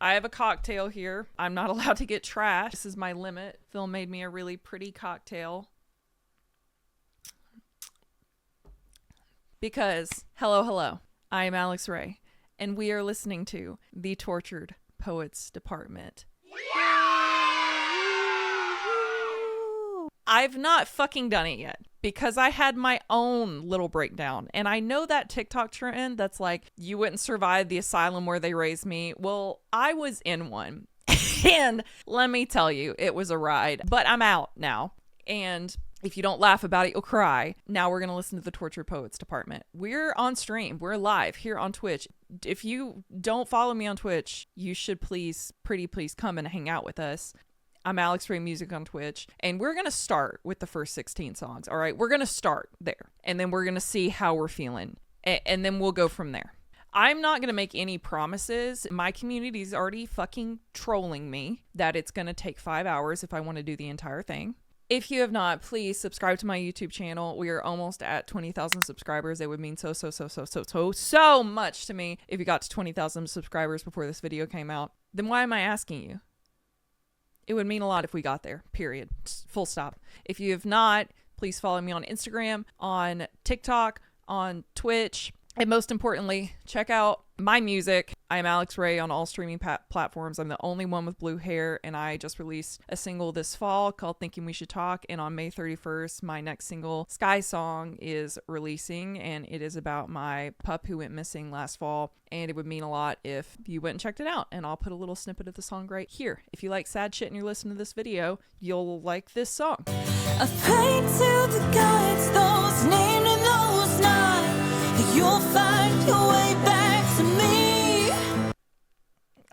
I have a cocktail here. I'm not allowed to get trash. This is my limit. Phil made me a really pretty cocktail. Because, hello, I am Alex Ray, and we are listening to The Tortured Poets Department. I've not fucking done it yet because I had my own little breakdown. And I know that TikTok trend that's like, you wouldn't survive the asylum where they raised me. Well, I was in one. And let me tell you, it was a ride. But I'm out now. And if you don't laugh about it, you'll cry. Now we're going to listen to the Tortured Poets Department. We're on stream. We're live here on Twitch. If you don't follow me on Twitch, you should please come and hang out with us. I'm Alex Ray Music on Twitch, and we're going to start with the first 16 songs, all right? We're going to start there, and then we're going to see how we're feeling, and then we'll go from there. I'm not going to make any promises. My community's already fucking trolling me that it's going to take 5 hours if I want to do the entire thing. If you have not, please subscribe to my YouTube channel. We are almost at 20,000 subscribers. It would mean so much to me if you got to 20,000 subscribers before this video came out. Then why am I asking you? It would mean a lot if we got there, period. Full stop. If you have not, please follow me on Instagram, on TikTok, on Twitch. And most importantly, check out my music. I am Alex Ray on all streaming platforms. I'm the only one with blue hair, and I just released a single this fall called Thinking We Should Talk. And on May 31st, my next single, Skye song, is releasing, and it is about my pup who went missing last fall. And it would mean a lot if you went and checked it out. And I'll put a little snippet of the song right here. If you like sad shit and you're listening to this video, you'll like this song. I pray to the gods, those named and those not, that you'll find your way back to me.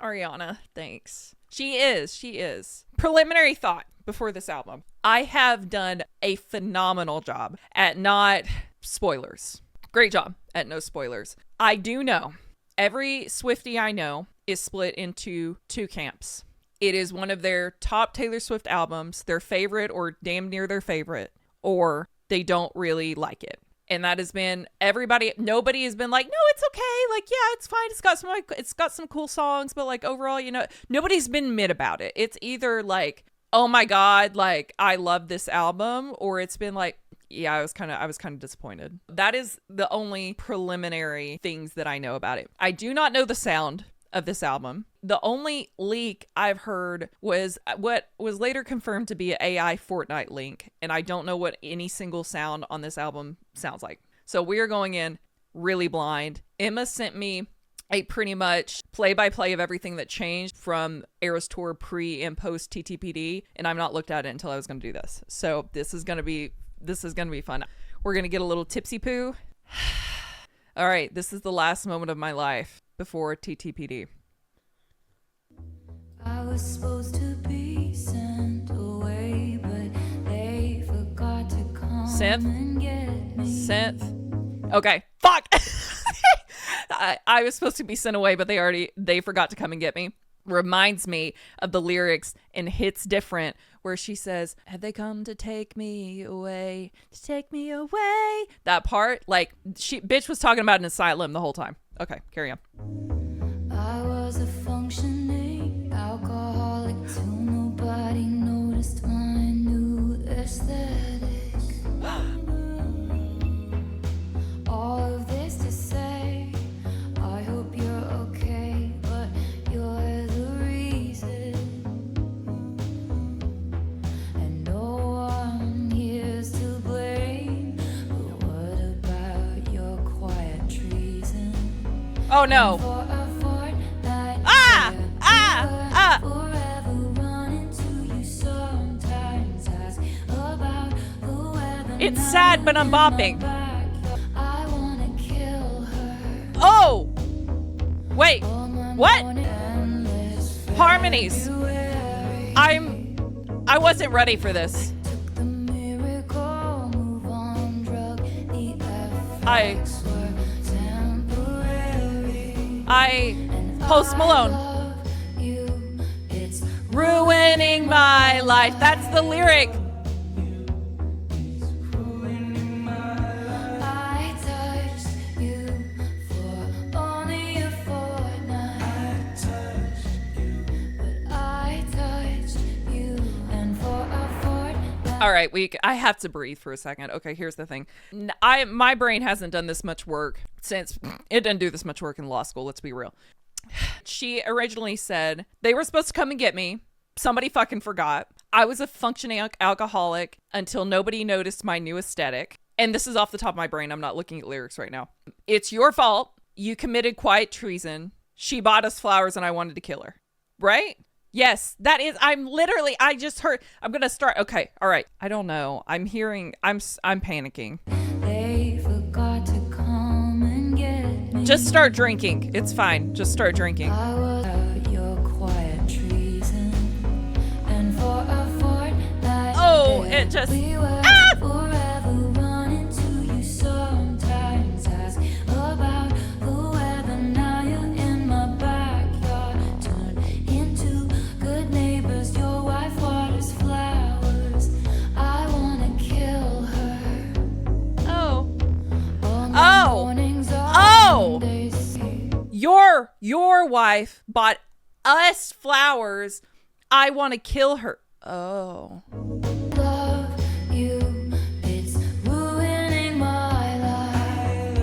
Ariana, thanks. She is. Preliminary thought before this album. I have done a phenomenal job at not spoilers. Great job at no spoilers. I do know every Swiftie I know is split into two camps. It is one of their top Taylor Swift albums, their favorite or damn near their favorite, or they don't really like it. And that has been everybody. Nobody has been like, no, it's okay. Like, yeah, it's fine. It's got some cool songs, but like overall, nobody's been mid about it. It's either like, oh my God, like I love this album, or it's been like, yeah, I was kind of disappointed. That is the only preliminary things that I know about it. I do not know the sound of this album. The only leak I've heard was what was later confirmed to be an AI Fortnight link, and I don't know what any single sound on this album sounds like. So we are going in really blind. Emma sent me a pretty much play-by-play of everything that changed from Eras Tour pre and post TTPD, and I've not looked at it until I was going to do this. So this is going to be fun. We're going to get a little tipsy poo. All right, this is the last moment of my life before TTPD. I was supposed to be sent away, but they forgot to come and get me. Synth. Okay, fuck. I was supposed to be sent away, but they forgot to come and get me. Reminds me of the lyrics in Hits Different, where she says, have they come to take me away, to take me away? That part, like, bitch was talking about an asylum the whole time. Okay, carry on. I was a functioning alcoholic till nobody noticed my new aesthetic. All of this to say, I hope you're okay, but you're the reason. And no one here's to blame, but what about your quiet treason? Oh no. It's sad, but I'm bopping. Oh! Wait, what? Harmonies. I wasn't ready for this. Post Malone. Ruining my life. That's the lyric. All right, I have to breathe for a second. Okay, here's the thing. My brain hasn't done this much work since it didn't do this much work in law school. Let's be real. She originally said they were supposed to come and get me. Somebody fucking forgot. I was a functioning alcoholic until nobody noticed my new aesthetic. And this is off the top of my brain. I'm not looking at lyrics right now. It's your fault. You committed quiet treason. She bought us flowers and I wanted to kill her. Right? Yes, that is. I just heard. I'm going to start. Okay. All right. I don't know. I'm panicking. They forgot to come and get me. Just start drinking. It's fine. Just start drinking. I was your quiet treason, and for a fortnight Oh, it just. we were forever running to you. Sometimes ask about the weather. Now you're in my backyard. Turn into good neighbors. Your wife waters flowers. I wanna kill her. Oh. All my Oh. mornings are Oh. Sundays. Your wife bought us flowers. I want to kill her. Oh. Love you, it's ruining my life.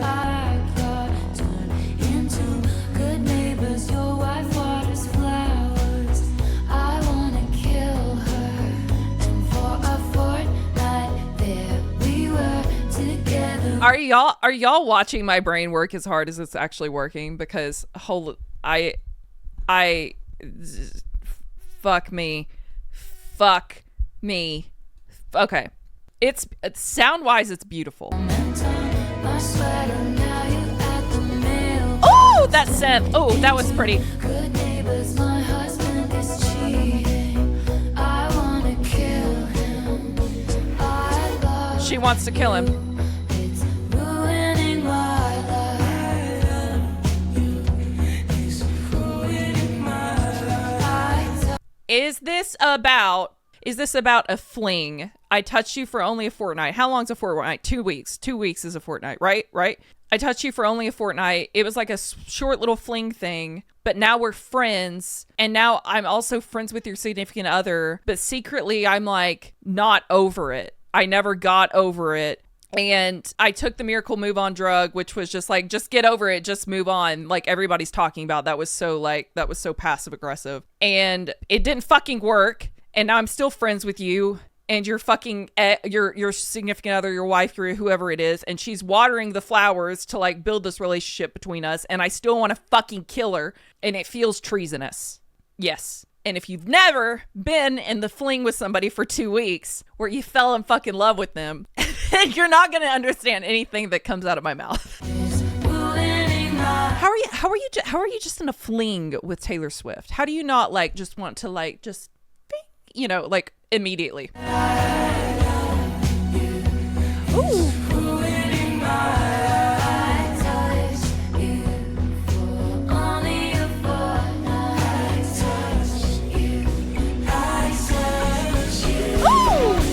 Backyard, turn into good neighbors. Your wife waters flowers. I wanna kill her. And for a fortnight there we were together. Are y'all watching my brain work as hard as it's actually working? Because fuck me. Okay. It's sound wise, it's beautiful. My sweater, now you're at the mail. Oh, that synth. Oh, that was pretty. Good neighbors, my husband is cheating. I wanna kill him. I love She wants to kill him. it's ruining my life. It's ruining my life. Is this about a fling? I touched you for only a fortnight. How long's a fortnight? 2 weeks. 2 weeks is a fortnight, right? I touched you for only a fortnight. It was like a short little fling thing, but now we're friends. And now I'm also friends with your significant other, but secretly I'm like not over it. I never got over it. And I took the miracle move on drug, which was just like, just get over it, just move on. Like everybody's talking about. That was so passive aggressive. And it didn't fucking work. And now I'm still friends with you and your fucking, your significant other, your wife, your whoever it is. And she's watering the flowers to like build this relationship between us. And I still want to fucking kill her. And it feels treasonous. Yes. And if you've never been in the fling with somebody for 2 weeks where you fell in fucking love with them, you're not going to understand anything that comes out of my mouth. It's ruining my How are you just in a fling with Taylor Swift? How do you not like just want to like just like immediately? Ooh. ruining my touch you for only a fortnight. Touch you, I touch you. Ooh.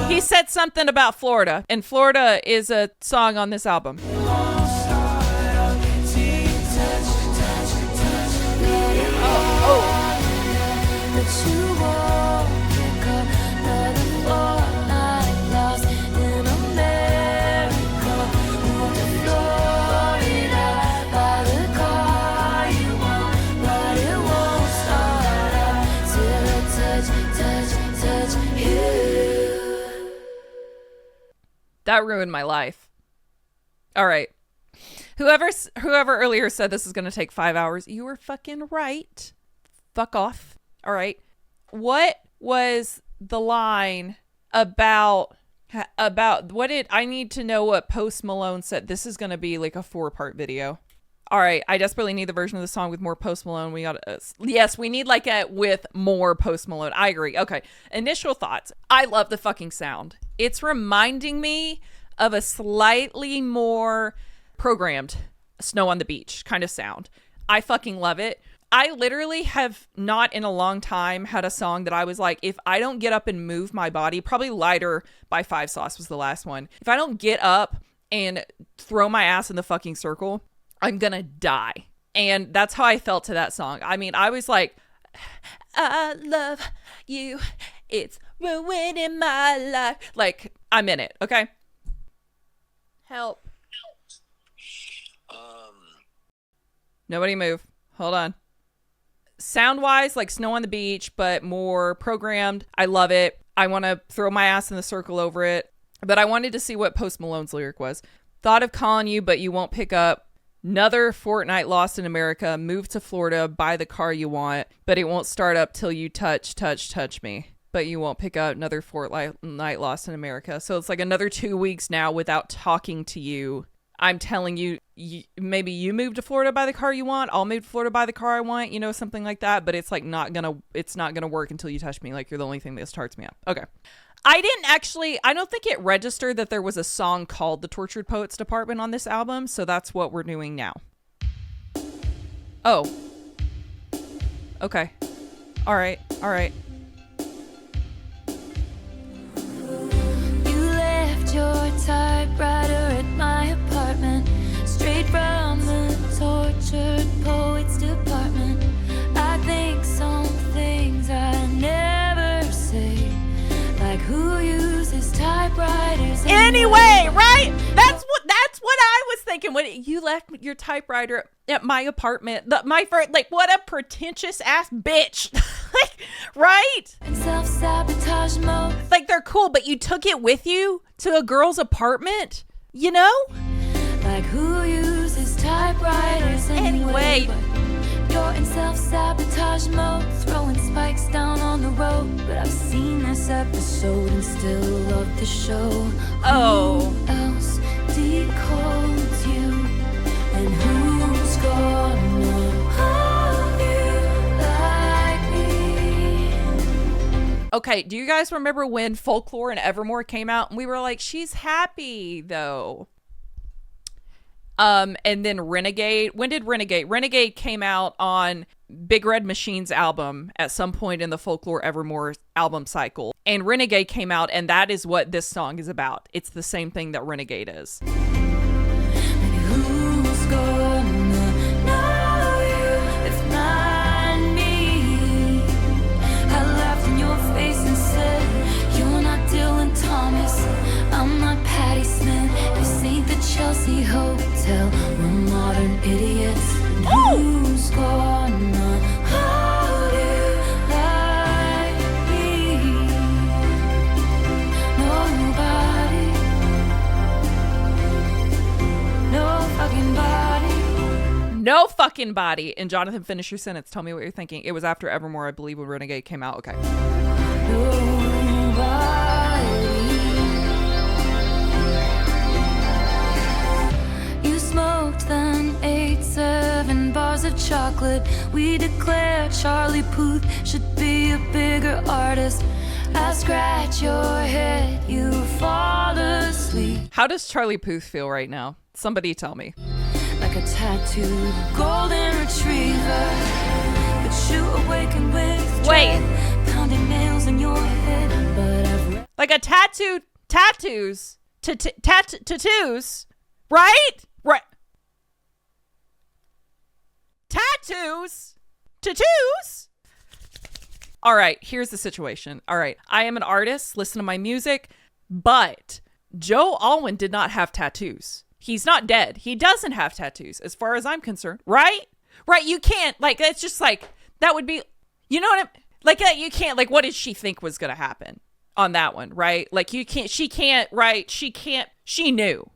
He said something about Florida, and Florida is a song on this album. But you won't pick up another fortnight lost in America. Moved to Florida, buy the car you want, but it won't start up till I touch you. That ruined my life. All right. Whoever earlier said this is going to take 5 hours, you were fucking right. Fuck off. All right. What was the line about what did I need to know what Post Malone said? This is going to be like a 4-part video. All right. I desperately need the version of the song with more Post Malone. Yes, we need like a with more Post Malone. I agree. Okay. Initial thoughts. I love the fucking sound. It's reminding me of a slightly more programmed Snow on the Beach kind of sound. I fucking love it. I literally have not in a long time had a song that I was like, if I don't get up and move my body, probably Lighter by Five Sauce was the last one. If I don't get up and throw my ass in the fucking circle, I'm gonna die. And that's how I felt to that song. I mean, I was like, I love you. It's ruining my life. Like, I'm in it, okay? Help. Nobody move. Hold on. Sound-wise, like Snow on the Beach, but more programmed. I love it. I want to throw my ass in the circle over it. But I wanted to see what Post Malone's lyric was. Thought of calling you, but you won't pick up. Another fortnight lost in America. Move to Florida, buy the car you want, but it won't start up till you touch me. But you won't pick up. Another fortnight lost in America. So it's like another 2 weeks now without talking to you. I'm telling you, maybe you move to Florida, buy the car you want. I'll move to Florida, buy the car I want. You know, something like that. But it's like it's not gonna work until you touch me. Like, you're the only thing that starts me up. Okay. I don't think it registered that there was a song called The Tortured Poets Department on this album. So that's what we're doing now. Oh. Okay. All right. Your typewriter at my apartment, straight from the Tortured Poets Department. I think some things I never say, like who uses typewriters anyway, right? That's what I was thinking when you left your typewriter at my apartment. Like, what a pretentious ass bitch. Like, right? And self-sabotage mode. Like, they're cool, but you took it with you to a girl's apartment, you know? Like, who uses typewriters anyway? You're in self-sabotage mode, throwing spikes down on the road. But I've seen this episode and still love the show. Oh. Who else decodes you? And who's gonna hold you like me? Okay, do you guys remember when Folklore and Evermore came out and we were like, she's happy though? And then Renegade. When did Renegade? Renegade came out on Big Red Machine's album at some point in the Folklore Evermore album cycle. And Renegade came out, and that is what this song is about. It's the same thing that Renegade is. Who's gonna know you if not me? I laughed in your face and said, you're not Dylan Thomas, I'm not Patti Smith. This ain't the Chelsea Hotel, we're modern idiots. And who's gonna hold you like me? Nobody. No fucking body. No fucking body. And Jonathan, finish your sentence. Tell me what you're thinking. It was after Evermore, I believe, when Renegade came out. Okay. You smoked then 8, 7 bars of chocolate. We declare Charlie Puth should be a bigger artist. I scratch your head, you fall asleep. How does Charlie Puth feel right now? Somebody tell me. Like a tattooed golden retriever, but you awaken with dread, pounding nails in your head. But I've read Like a tattoos, right? Right. Tattoos. All right, here's the situation. All right, I am an artist, listen to my music, but Joe Alwyn did not have tattoos. He's not dead. He doesn't have tattoos, as far as I'm concerned. Right? Right, you can't, like, it's just like, that would be, you know what I'm, like, you can't, like, what did she think was going to happen on that one, right? Like, you can't, she can't, right? She can't, she knew.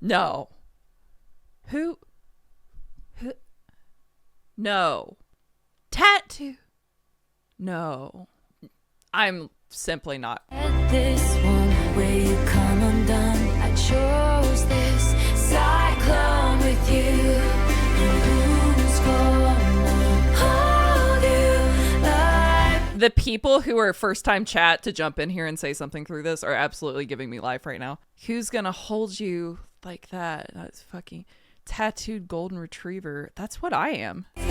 No. Who? No. Tattoo. No. I'm simply not. this one where you come undone. I chose this cyclone with you. And who's gonna hold you like The people who are first time chat to jump in here and say something through this are absolutely giving me life right now. Who's gonna hold you like that? That's fucking tattooed golden retriever. That's what I am. This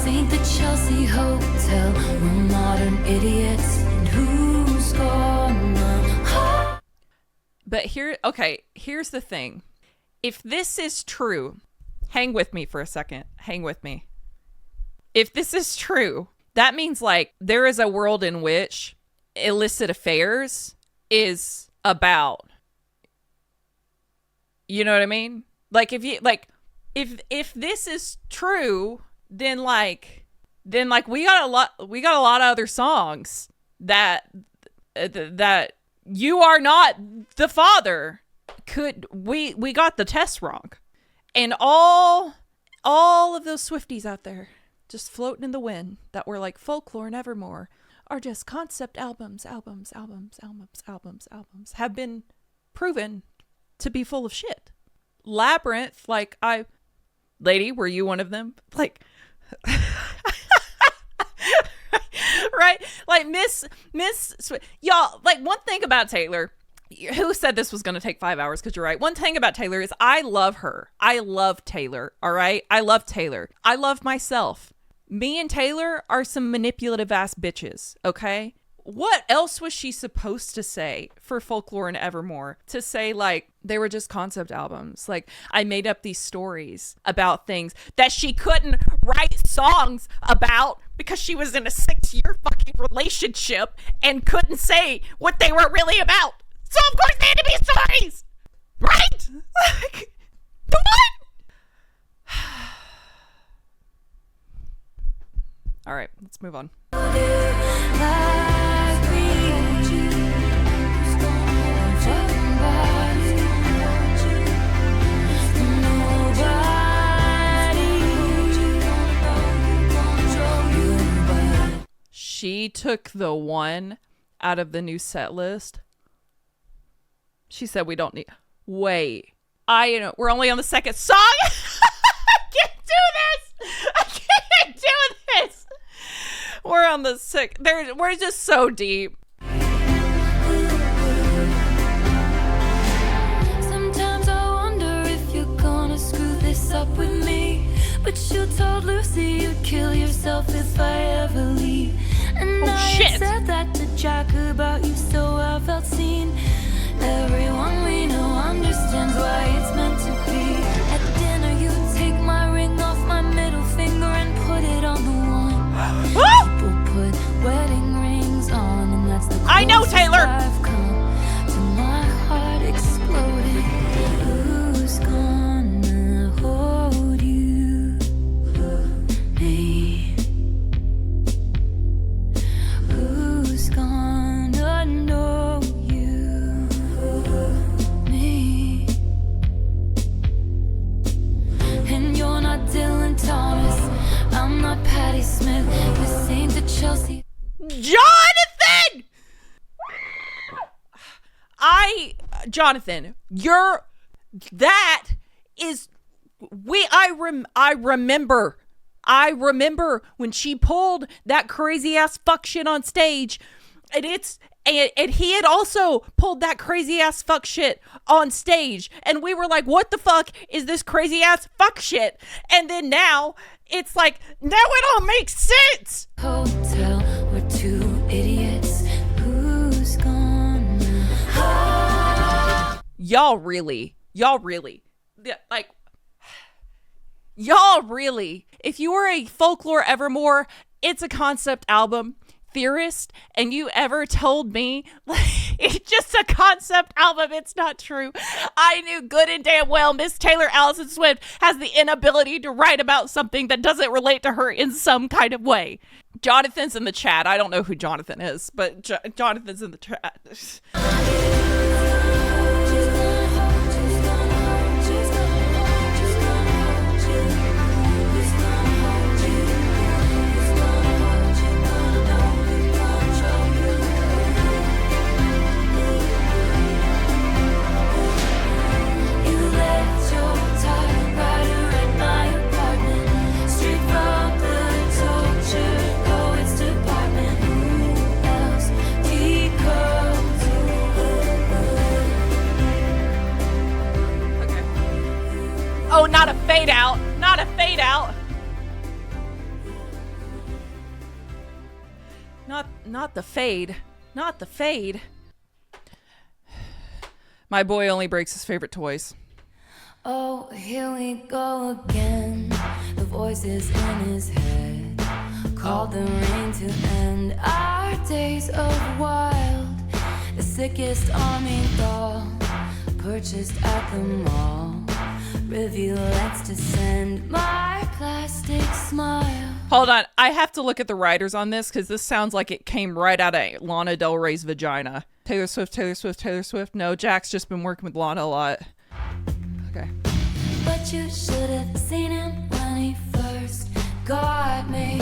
ain't the Chelsea Hotel. We're modern idiots. And who's gonna... But here's the thing. If this is true, hang with me for a second. Hang with me. If this is true, that means like there is a world in which illicit affairs is about, you know what I mean? Like if this is true, then we got a lot of other songs that you are not the father. We got the test wrong. And all of those Swifties out there just floating in the wind that were like Folklore and Evermore are just concept albums have been proven to be full of shit. Labyrinth, lady, were you one of them? Like, right? Like Miss, y'all, like one thing about Taylor, who said this was going to take 5 hours? Because you're right. One thing about Taylor is I love her. I love Taylor. All right. I love Taylor. I love myself. Me and Taylor are some manipulative ass bitches. Okay. What else was she supposed to say for Folklore and Evermore? To say like they were just concept albums. Like I made up these stories about things that she couldn't write songs about because she was in a 6-year fucking relationship and couldn't say what they were really about. So of course they had to be stories, right? Like, come on. All right, let's move on. She took the one out of the new set list. She said we don't need... Wait. We're only on the second song? I can't do this! I can't do this! We're on the we're just so deep. Sometimes I wonder if you're gonna screw this up with me. But you told Lucy you'd kill yourself if I ever leave. And I said that to Jack about you, so I felt seen. Everyone we know understands why it's meant to be. At dinner you take my ring off my middle finger and put it on the one. People put wedding rings on, and that's the I know, Taylor. I've come to my heart exploding. Who's gonna hold you? Me. Who's gonna know you? Me. And you're not Dylan Thomas, I'm not Patti Smith. This ain't the Chelsea. Jonathan! Jonathan, I remember when she pulled that crazy ass fuck shit on stage, and he had also pulled that crazy ass fuck shit on stage, and we were like, what the fuck is this crazy ass fuck shit? And then now it's like, now it all makes sense. Hotel, we're two idiots. Who's gonna y'all really, like, if you were a Folklore Evermore, it's a concept album theorist, and you ever told me like, it's just a concept album, it's not true, I knew good and damn well Miss Taylor Allison Swift has the inability to write about something that doesn't relate to her in some kind of way. Jonathan's in the chat. I don't know who Jonathan is, but Jonathan's in the chat. Street from the torture, going fade out. Not a fade out. Not the fade. Not the fade. My boy only breaks his favorite toys. Oh, here we go again. The voices in his head called the rain to end our days of wild. The sickest army doll purchased at the mall. Rivulets to send my plastic smile. Hold on, I have to look at the writers on this because this sounds like it came right out of Lana Del Rey's vagina. Taylor Swift, Taylor Swift, Taylor Swift. No, Jack's just been working with Lana a lot. Okay. But you should have seen him when he first got me.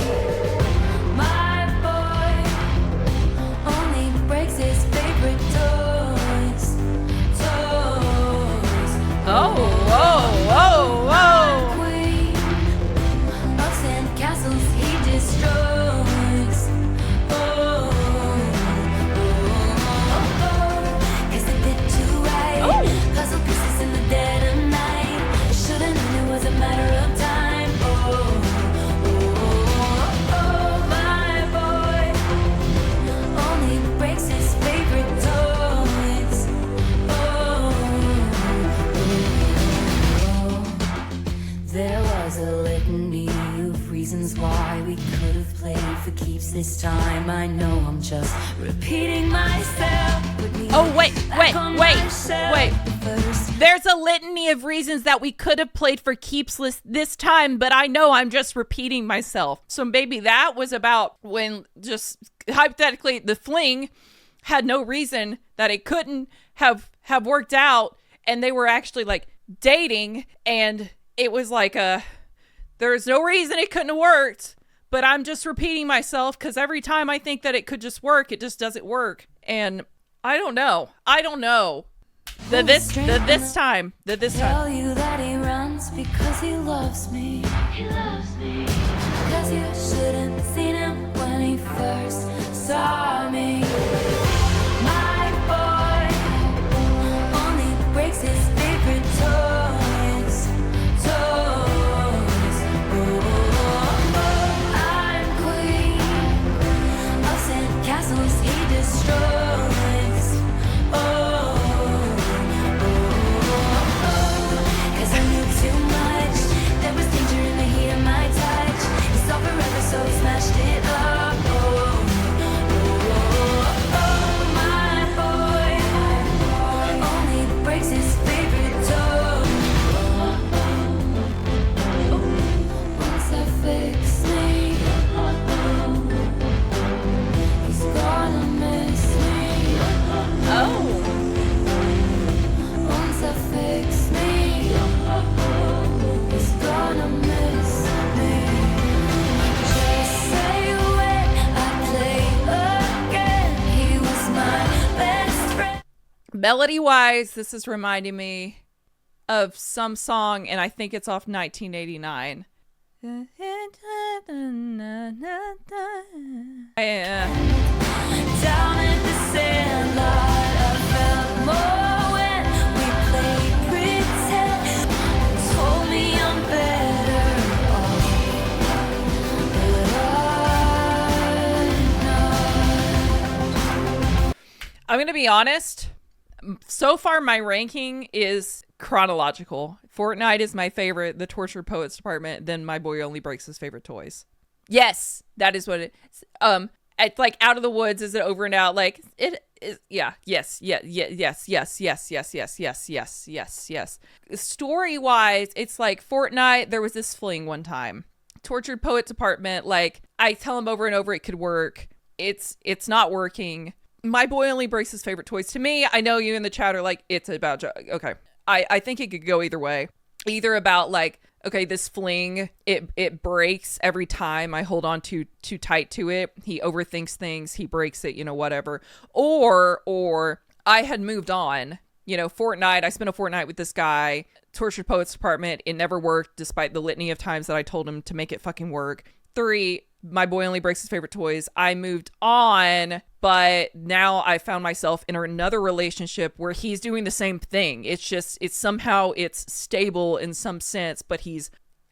My boy only breaks his favorite toys. Toys. Oh, whoa, whoa, whoa. Queen of sand castles he destroys. Oh, oh, oh. Guess I did too right. Puzzle pieces in the dead of night. Should've known it was a matter of time. Oh, oh, oh, my boy only breaks his favorite toys. Oh, there was a litany of reasons why we could have played for keeps this time. I know I'm just repeating myself. Oh, wait. There's a litany of reasons that we could have played for keeps this time, but I know I'm just repeating myself. So maybe that was about when just hypothetically the fling had no reason that it couldn't have worked out, and they were actually like dating, and it was like there's no reason it couldn't have worked, but I'm just repeating myself because every time I think that it could just work, it just doesn't work. And I don't know. This time. Tell you that he runs because he loves me. He loves me. Because you shouldn't have seen him when he first saw me. My boy only breaks his favorite toys. Toys. Oh, I'm queen of sand castles he destroys. Oh. So he smashed it up. Oh, oh, oh, my boy only breaks his favorite toe. Once I fix me, he's gonna miss me. Oh. Once I fix me, he's gonna miss me. Melody wise, this is reminding me of some song, and I think it's off 1989. Down at the sand lot, I felt more when we played pretend. Told me I'm better off, but I know. I'm gonna be honest. So far, my ranking is chronological. Fortnight is my favorite, the Tortured Poets Department, then My Boy Only Breaks His Favorite Toys. Yes, that is what it is. It's like Out of the Woods, is it over and out? Like, it is, yeah, yes. Story-wise, it's like Fortnight, there was this fling one time. Tortured Poets Department, like, I tell him over and over it could work. It's not working. My Boy Only Breaks His Favorite Toys. To me, I know you in the chat are like, it's about, okay. I think it could go either way. Either about like, okay, this fling, it breaks every time I hold on too tight to it. He overthinks things, he breaks it, whatever. Or I had moved on. Fortnight, I spent a fortnight with this guy. Tortured Poets Department, it never worked despite the litany of times that I told him to make it fucking work. 3, My Boy Only Breaks His Favorite Toys. I moved on But now I found myself in another relationship where he's doing the same thing. It's just, it's stable in some sense, but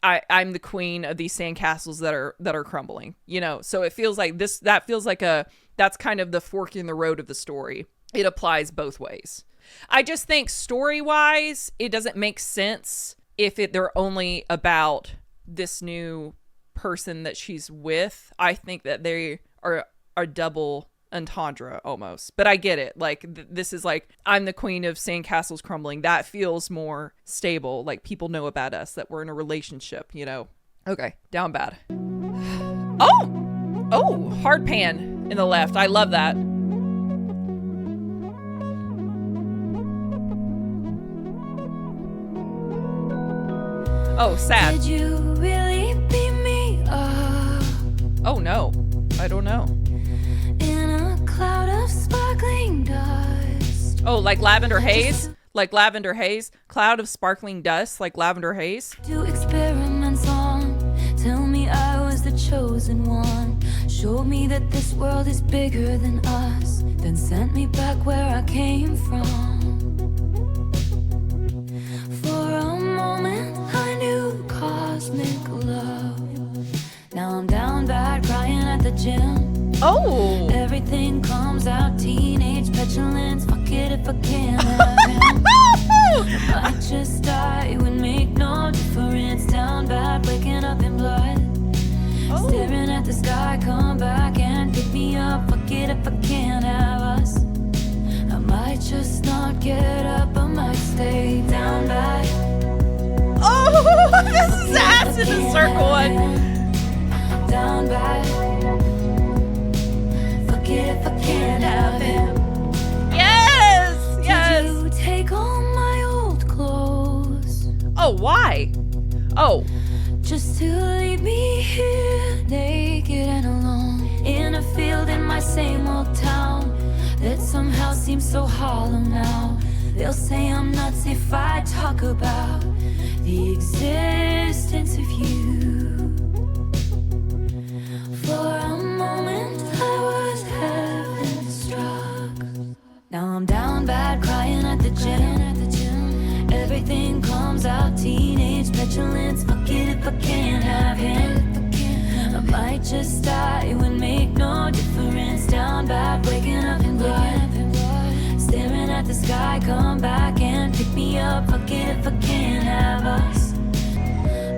I'm the queen of these sandcastles that are crumbling, you know? So it feels like that feels like that's kind of the fork in the road of the story. It applies both ways. I just think story-wise, it doesn't make sense if they're only about this new person that she's with. I think that they are double entendre almost, but I get it. Like this is like, I'm the queen of sandcastles crumbling. That feels more stable. Like people know about us, that we're in a relationship, you know? Okay, down bad. Oh, hard pan in the left. I love that. Oh, sad. Did you really beat me up? Oh no, I don't know. In a cloud of sparkling dust. Oh, like lavender haze? Like lavender haze? Cloud of sparkling dust, like lavender haze? Do experiments on. Tell me I was the chosen one. Showed me that this world is bigger than us. Then sent me back where I came from. For a moment I knew cosmic love. Now I'm down bad crying at the gym. Oh! Everything comes out, teenage petulance. Fuck it if I can't have him. I might just die, it would make no difference. Down bad, waking up in blood. Oh. Staring at the sky, come back and pick me up. Fuck it if I can't have us. I might just not get up, I might stay down bad. Oh, this is ass in the circle one. Down bad. Fuck it if I can't have him. Yes! Yes! Did you take all my old clothes? Oh, why? Oh. Just to leave me here, naked and alone. In a field in my same old town that somehow seems so hollow now. They'll say I'm nuts if I talk about the existence of you. For a moment I was heaven struck. Now I'm down bad crying at the gym. Everything comes out, teenage petulance. Fuck it if I can't have him. I might just die, it would make no difference. Down bad, waking up in blood. Staring at the sky, come back and pick me up. Fuck it if I can't have us.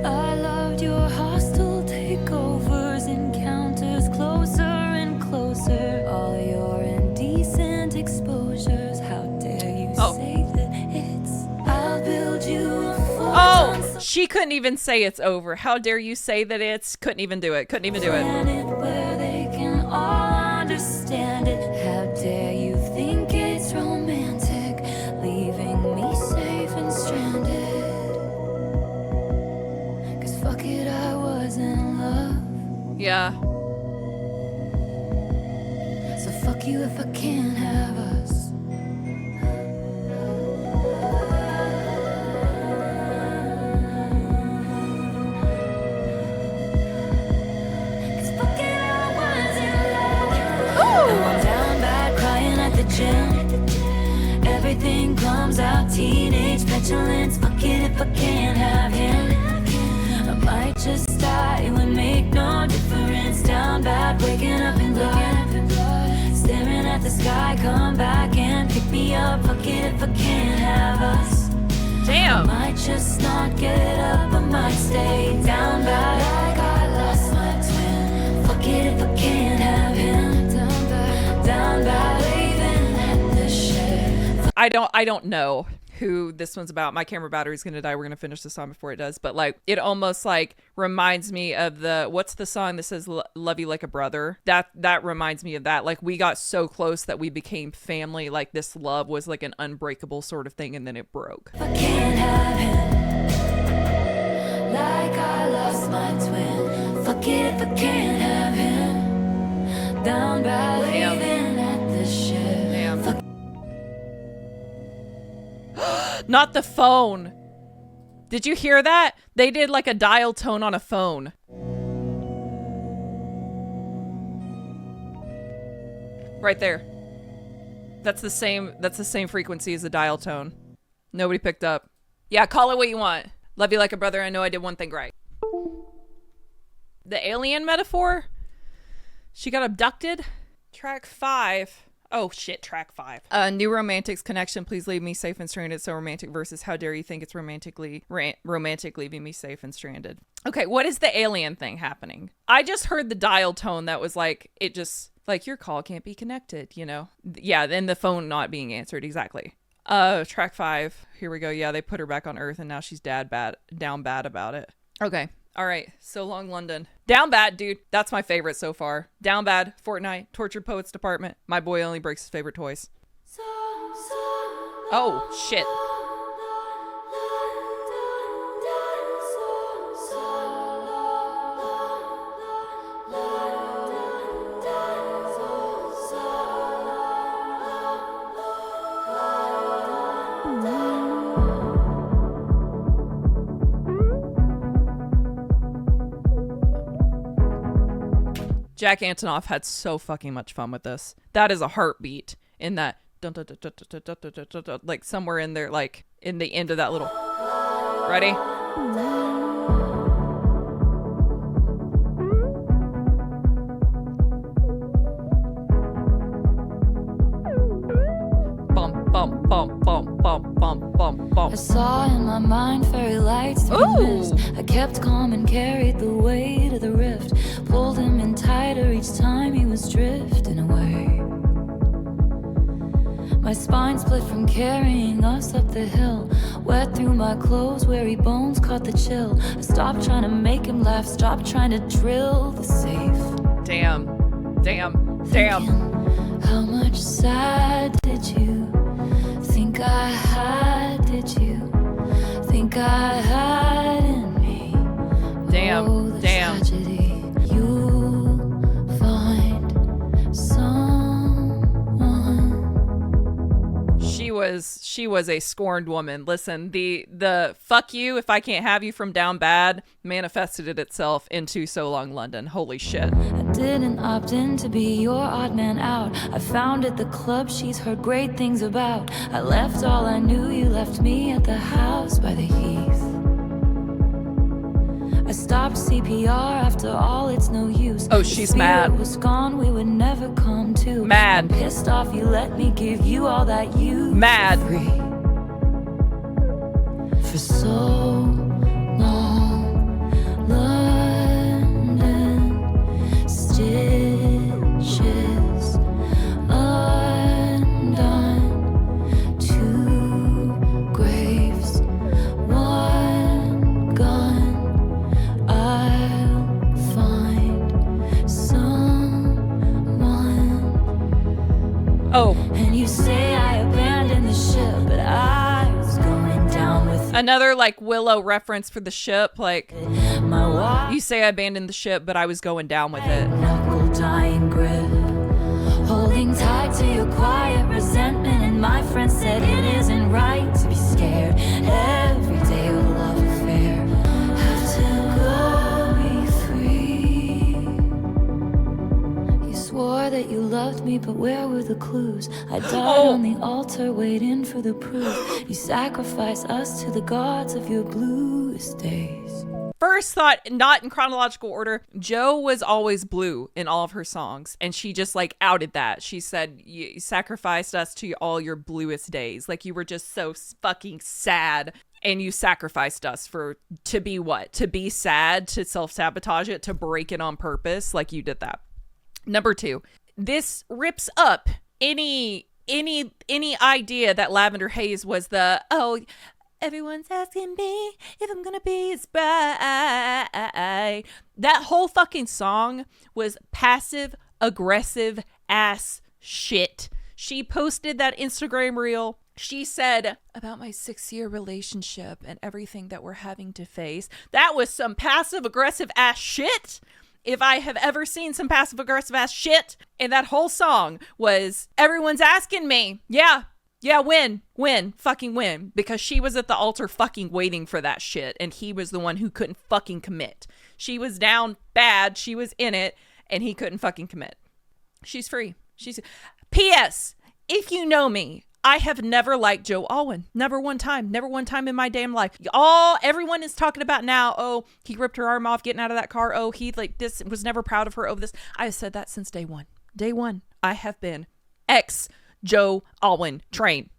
I loved your hostile takeovers, encounters closer and closer. All your indecent exposures. How dare you say that it's. I'll build you a fort. Oh, she couldn't even say it's over. How dare you say that it's. Couldn't even do it. Couldn't even do it. Planet where they can all understand it. How dare you think it's romantic, leaving me safe and stranded. Cause fuck it, I was in love. Yeah. So fuck you if I can't have us. Cause fuck it, I was in love. Now I'm down bad crying at the gym. Everything comes out, teenage petulance. Fuck it if I can't have him. I might just die, it would make no difference. Down bad, waking up in blood. Staring at the sky, come back and pick me up. Fuck it if I can't have us. Damn. I might just not get up, I might stay down bad. Like I lost my twin. Fuck it if I can't have him. Down bad, waving at the shed. I don't know who this one's about. My camera battery's gonna die. We're gonna finish the song before it does. But like, it almost like reminds me of what's the song that says "Love You Like a Brother"? That reminds me of that. Like, we got so close that we became family. Like, this love was like an unbreakable sort of thing, and then it broke. If I can't have him, like I lost my twin. Fuck it if I can't have him. Down by waving at the ship. Damn. Fuck. Not the phone. Did you hear that? They did like a dial tone on a phone. Right there. That's the same frequency as the dial tone. Nobody picked up. Yeah, call it what you want. Love you like a brother. I know I did one thing right. The alien metaphor? She got abducted? Track 5. Oh shit, track 5. New romantics connection. Please leave me safe and stranded. So romantic versus how dare you think it's romantic leaving me safe and stranded. Okay, what is the alien thing happening? I just heard the dial tone that was like, it just, like, your call can't be connected, you know? Yeah, then the phone not being answered, exactly. Track 5. Here we go. Yeah, they put her back on Earth and now she's down bad about it. Okay. All right. So long, London. Down bad, dude. That's my favorite so far. Down bad, Fortnight, Tortured Poets Department. My boy only breaks his favorite toys. Oh, shit. Jack Antonoff had so fucking much fun with this. That is a heartbeat in that, like somewhere in there, like in the end of that little. Ready? Bum, bum, bum, bum, bum, bum, bum, bum. I saw in my mind fairy lights to be missed. I kept calm and carried the weight of the rift. Pulled him in tighter each time he was drifting away. My spine split from carrying us up the hill. Wet through my clothes, weary bones caught the chill. I stopped trying to make him laugh, stopped trying to drill the safe. Damn. Thinking, how much sad did you think I had? Did you think I had in me? Damn. Oh, the tragedy. You'll find someone. She was a scorned woman. Listen, the fuck you if I can't have you from down bad manifested itself into So Long London. Holy shit. I didn't opt in to be your odd man out. I founded the club she's heard great things about. I left all I knew, you left me at the house by the heath. I stopped CPR after all, it's no use. Oh, she's mad. The was gone, we would never come to. Mad. I'm pissed off, you let me give you all that you Mad. free. For so long, London, stitches undone, 2 graves, 1 gun. I'll find someone. Oh. And you say I abandoned the ship, but I was going down with Another like Willow reference for the ship, like my wife. you say I abandoned the ship, but I was going down with it. Knuckle dying grip, holding tight to your quiet resentment. And my friend said it isn't right to be scared. Every day a love affair. Have to go be free. You swore that you loved me, but where were the clues? I died on the altar waiting for the proof. You sacrificed us to the gods of your bluest days. First thought, not in chronological order, Jo was always blue in all of her songs, and she just like outed that. She said, you sacrificed us to all your bluest days. Like you were just so fucking sad, and you sacrificed us to be what? To be sad, to self-sabotage it, to break it on purpose. Like you did that. Number 2, this rips up any idea that Lavender Haze was the, oh, everyone's asking me if I'm gonna be his bride. That whole fucking song was passive aggressive ass shit. She posted that Instagram reel. She said about my 6-year relationship and everything that we're having to face. That was some passive aggressive ass shit. If I have ever seen some passive aggressive ass shit. And that whole song was everyone's asking me. Yeah, win, fucking win. Because she was at the altar fucking waiting for that shit. And he was the one who couldn't fucking commit. She was down bad. She was in it. And he couldn't fucking commit. She's free. P.S. If you know me, I have never liked Joe Alwyn. Never one time. Never one time in my damn life. Everyone is talking about now, oh, he ripped her arm off getting out of that car. Oh, he like this was never proud of her over this. I have said that since day one. Day one. I have been ex Joe Alwyn train.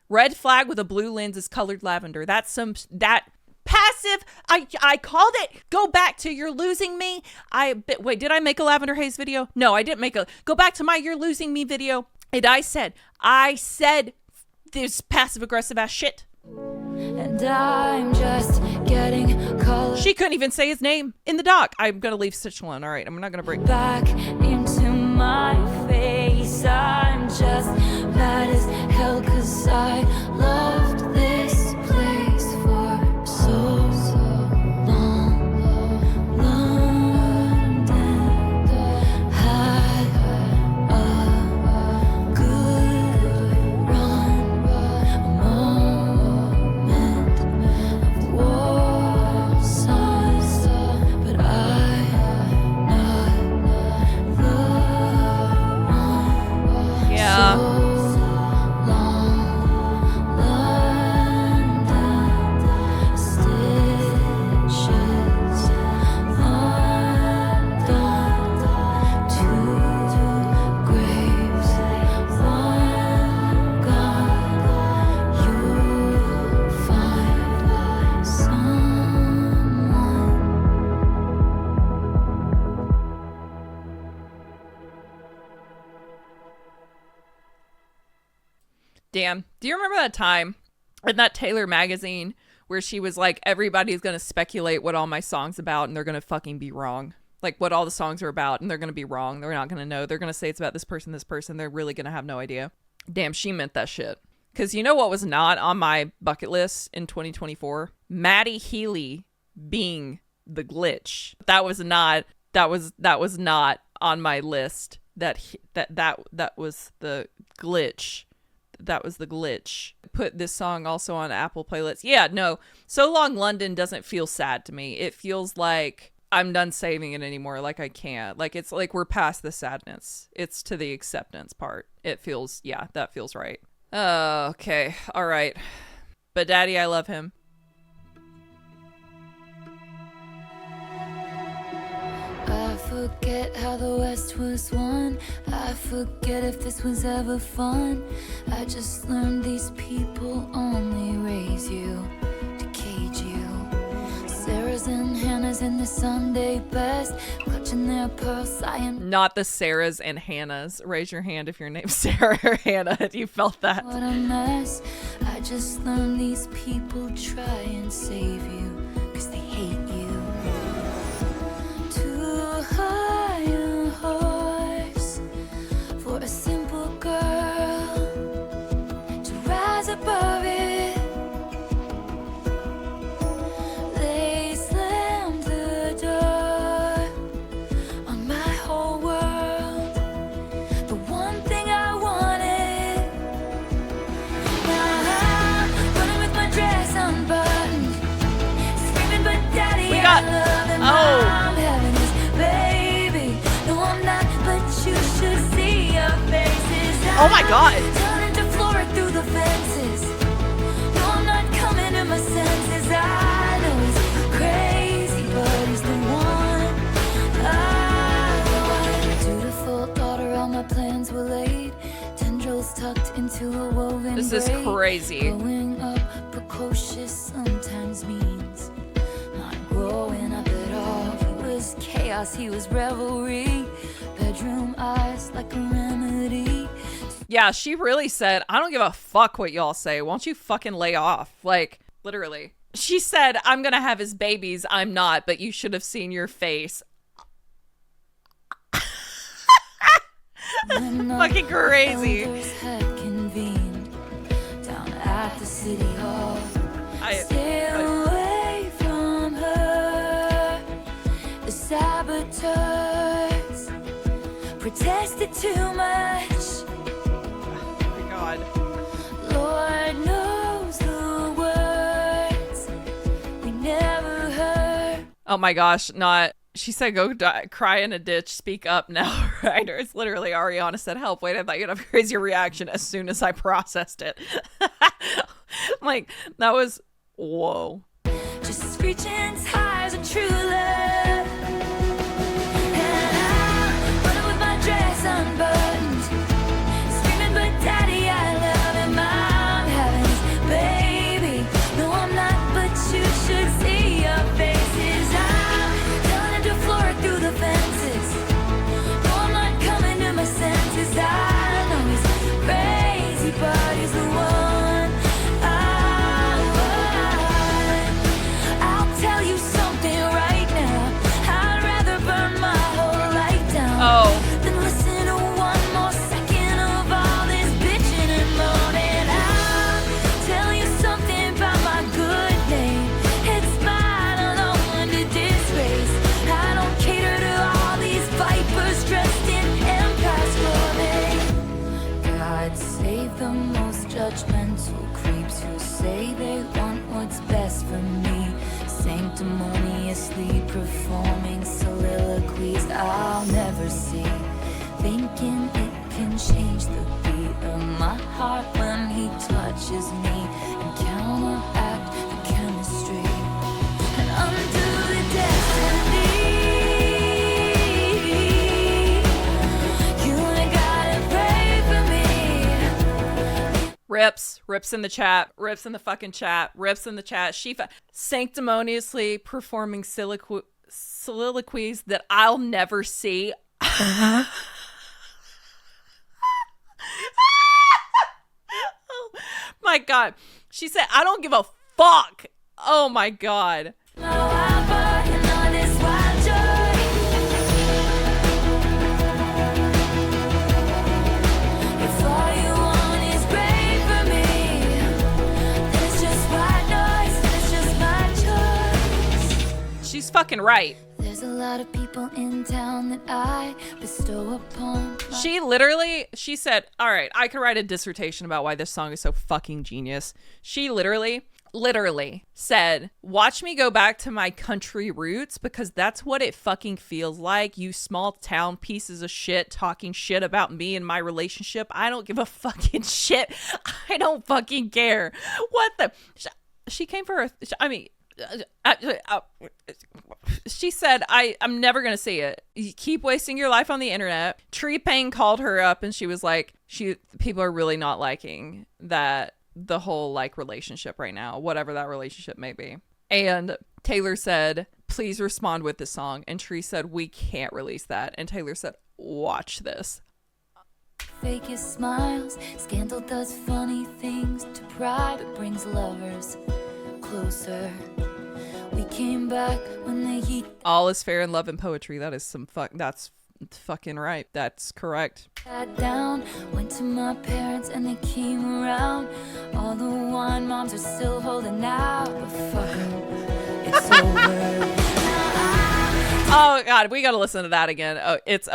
Red flag with a blue lens is colored lavender. That's that passive. I called it. Go back to You're Losing Me. Wait, did I make a Lavender Haze video? No, I didn't go back to my You're Losing Me video. And I said this passive aggressive ass shit. And I'm just getting color. She couldn't even say his name in the doc. I'm gonna leave Stitch alone. All right, I'm not gonna break Back into my face. I'm just mad as hell 'cause I loved this place for so long. London had a good run, a moment of war size, but I'm not the one. Yeah. So long, London, stitches undone, two graves, one gone. You'll find someone. Damn. Do you remember that time in that Taylor magazine where she was like, everybody's going to speculate what all my songs about and they're going to fucking be wrong? Like what all the songs are about and they're going to be wrong. They're not going to know. They're going to say it's about this person, this person. They're really going to have no idea. Damn, she meant that shit. Because you know what was not on my bucket list in 2024? Maddie Healy being the glitch. That was not on my list. That was the glitch. That was the glitch. Put this song also on Apple playlists. Yeah, no. So Long London doesn't feel sad to me. It feels like I'm done saving it anymore. Like I can't. Like it's like we're past the sadness. It's to the acceptance part. It feels, yeah, that feels right. Okay. All right. But Daddy, I love him. I forget how the West was won. I forget if this was ever fun. I just learned these people only raise you to cage you. Sarah's and Hannah's in the Sunday best, clutching their pearl sighing. Not the Sarahs and Hannahs. Raise your hand if your name's Sarah or Hannah and you felt that. What a mess. I just learned these people try and save you 'cause they hate you. Too high a horse for a simple girl to rise above it. They slammed the door on my whole world, the one thing I wanted. Now I'm running with my dress unbuttoned, screaming, but Daddy, We got- I love him. oh. I'm having this baby. No, I'm not, but you should see your faces. Oh my God. Turning to Florida through the fences. No, I'm not coming to my senses. I know he's crazy, but he's the one I want. Dutiful daughter, all my plans were laid. Tendrils tucked into a woven This is braid. crazy. Growing up precocious sometimes means not growing up at all. He was chaos, he was revelry. Bedroom eyes like a remedy. Yeah, she really said, I don't give a fuck what y'all say. Won't you fucking lay off? Like, literally. She said, I'm gonna have his babies. I'm not, but you should have seen your face. When the Fucking crazy. elders had convened down at the city hall. Stay away from her. The saboteurs protested too much. Oh my God. Lord knows the words we never heard. Oh my gosh, not. She said, go die, cry in a ditch, speak up now. writers. Literally, Ariana said, help. Wait, I thought you'd have a crazier reaction as soon as I processed it. Like, that was, whoa. Just reaching as high as a true love. And I'm running with my dress unbuttoned, screaming, but daddy, I love him. I'm having his baby. No, I'm not, but you should see your faces. I'm telling him to floor it through the fences. No, I'm not coming to my senses. I know he's crazy, but he's the one I want. I'll tell you something right now. I'd rather burn my whole life down than listen to one more second of all this bitching and moaning. I'll tell you something about my good name. It's mine, I'm the one to disgrace. I don't cater to all these vipers dressed in empires clothing. God save the most judgmental creeps who say they want what's best for me, sanctimoniously performing soliloquies I'll never see, thinking it can change the beat of my heart when he touches me and counteract the chemistry and undo the destiny. You ain't gotta pray for me. Rips in the chat, rips in the fucking chat, rips in the chat. She sanctimoniously performing soliloquies that I'll never see. Oh my God. She said, I don't give a fuck. Oh my God. She's fucking right. There's a lot of people in town that I bestow upon. She said, all right, I could write a dissertation about why this song is so fucking genius. She literally said, watch me go back to my country roots because that's what it fucking feels like. You small town pieces of shit talking shit about me and my relationship. I don't give a fucking shit. I don't fucking care. What the? She came for her. I mean, she said, I'm never gonna see it. You keep wasting your life on the internet. Tree Payne called her up and she was like, people are really not liking that, the whole like relationship right now, whatever that relationship may be. And Taylor said, please respond with the song. And Tree said, we can't release that. And Taylor said, watch this. Fakest smiles, scandal does funny things to pride, but brings lovers closer. We came back when the heat. All is fair in love and poetry. That is that's fucking right. That's correct. Sat down, went to my parents and they came around. All the wine moms are still holding out, but fuck 'em, it's over. Oh God, we gotta listen to that again. Oh, it's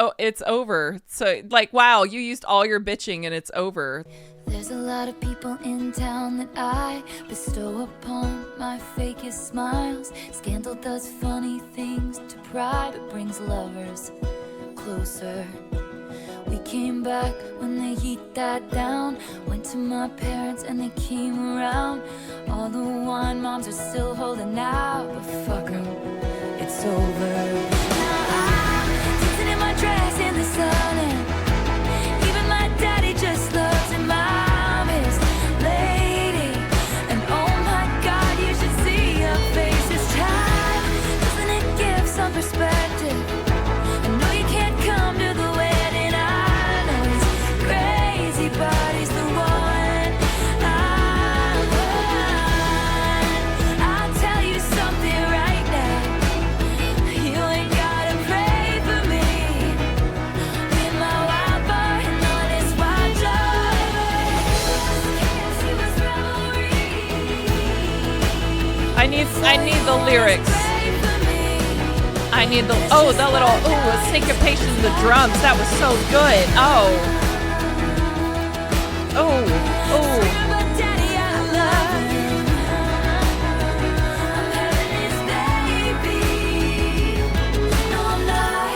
over. So like, wow, you used all your bitching and it's over. There's a lot of people in town that I bestow upon. My fakest smiles, scandal does funny things to pride, but brings lovers closer. We came back when the heat died down. Went to my parents and they came around. All the wine moms are still holding out, but fuck 'em, it's over. Now I'm dancing in my dress in the sun, and even my daddy just loves him. I'm his lady, and oh my God, you should see your face this time. Doesn't it give some perspective? I know you can't come to the wedding. I know he's crazy, but he's the one I want. I'll tell you something right now. You ain't gotta pray for me. With my wild boy and all this wild joy. She was revelry. I need the lyrics. I need the little syncopation of the drums. That was so good. But daddy, I love him. I'm having his baby. No, I'm not.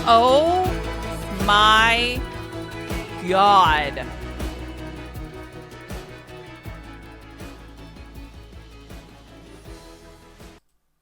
Oh my God.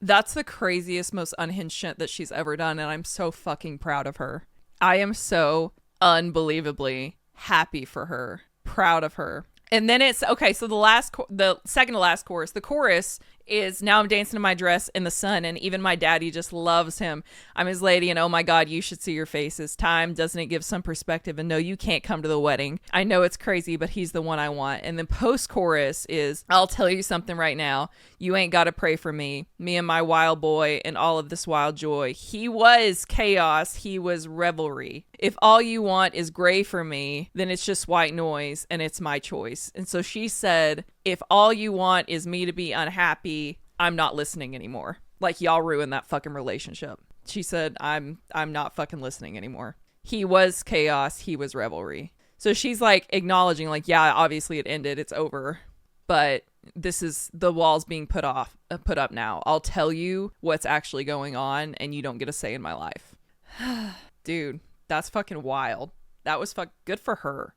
That's the craziest, most unhinged shit that she's ever done, and I'm so fucking proud of her. I am so unbelievably happy for her, proud of her. And then it's okay. So the second to last chorus, the chorus is now I'm dancing in my dress in the sun, and even my daddy just loves him. I'm his lady, and oh my God, you should see your faces. Time, doesn't it give some perspective? And no, you can't come to the wedding. I know it's crazy, but he's the one I want. And then post chorus is I'll tell you something right now. You ain't got to pray for me and my wild boy, and all of this wild joy. He was chaos. He was revelry. If all you want is gray for me, then it's just white noise, and it's my choice. And so she said, if all you want is me to be unhappy, I'm not listening anymore. Like, y'all ruined that fucking relationship. She said, I'm not fucking listening anymore. He was chaos. He was revelry. So she's like acknowledging, like, yeah, obviously it ended. It's over. But this is the walls being put up now. I'll tell you what's actually going on, and you don't get a say in my life. Dude, that's fucking wild. That was good for her.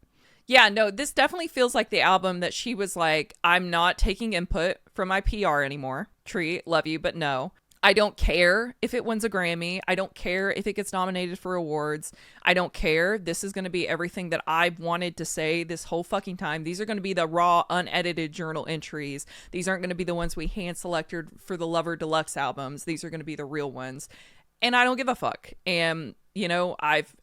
Yeah, no, this definitely feels like the album that she was like, I'm not taking input from my PR anymore. Tree, love you, but no. I don't care if it wins a Grammy. I don't care if it gets nominated for awards. I don't care. This is going to be everything that I've wanted to say this whole fucking time. These are going to be the raw, unedited journal entries. These aren't going to be the ones we hand selected for the Lover Deluxe albums. These are going to be the real ones. And I don't give a fuck. And, you know, I've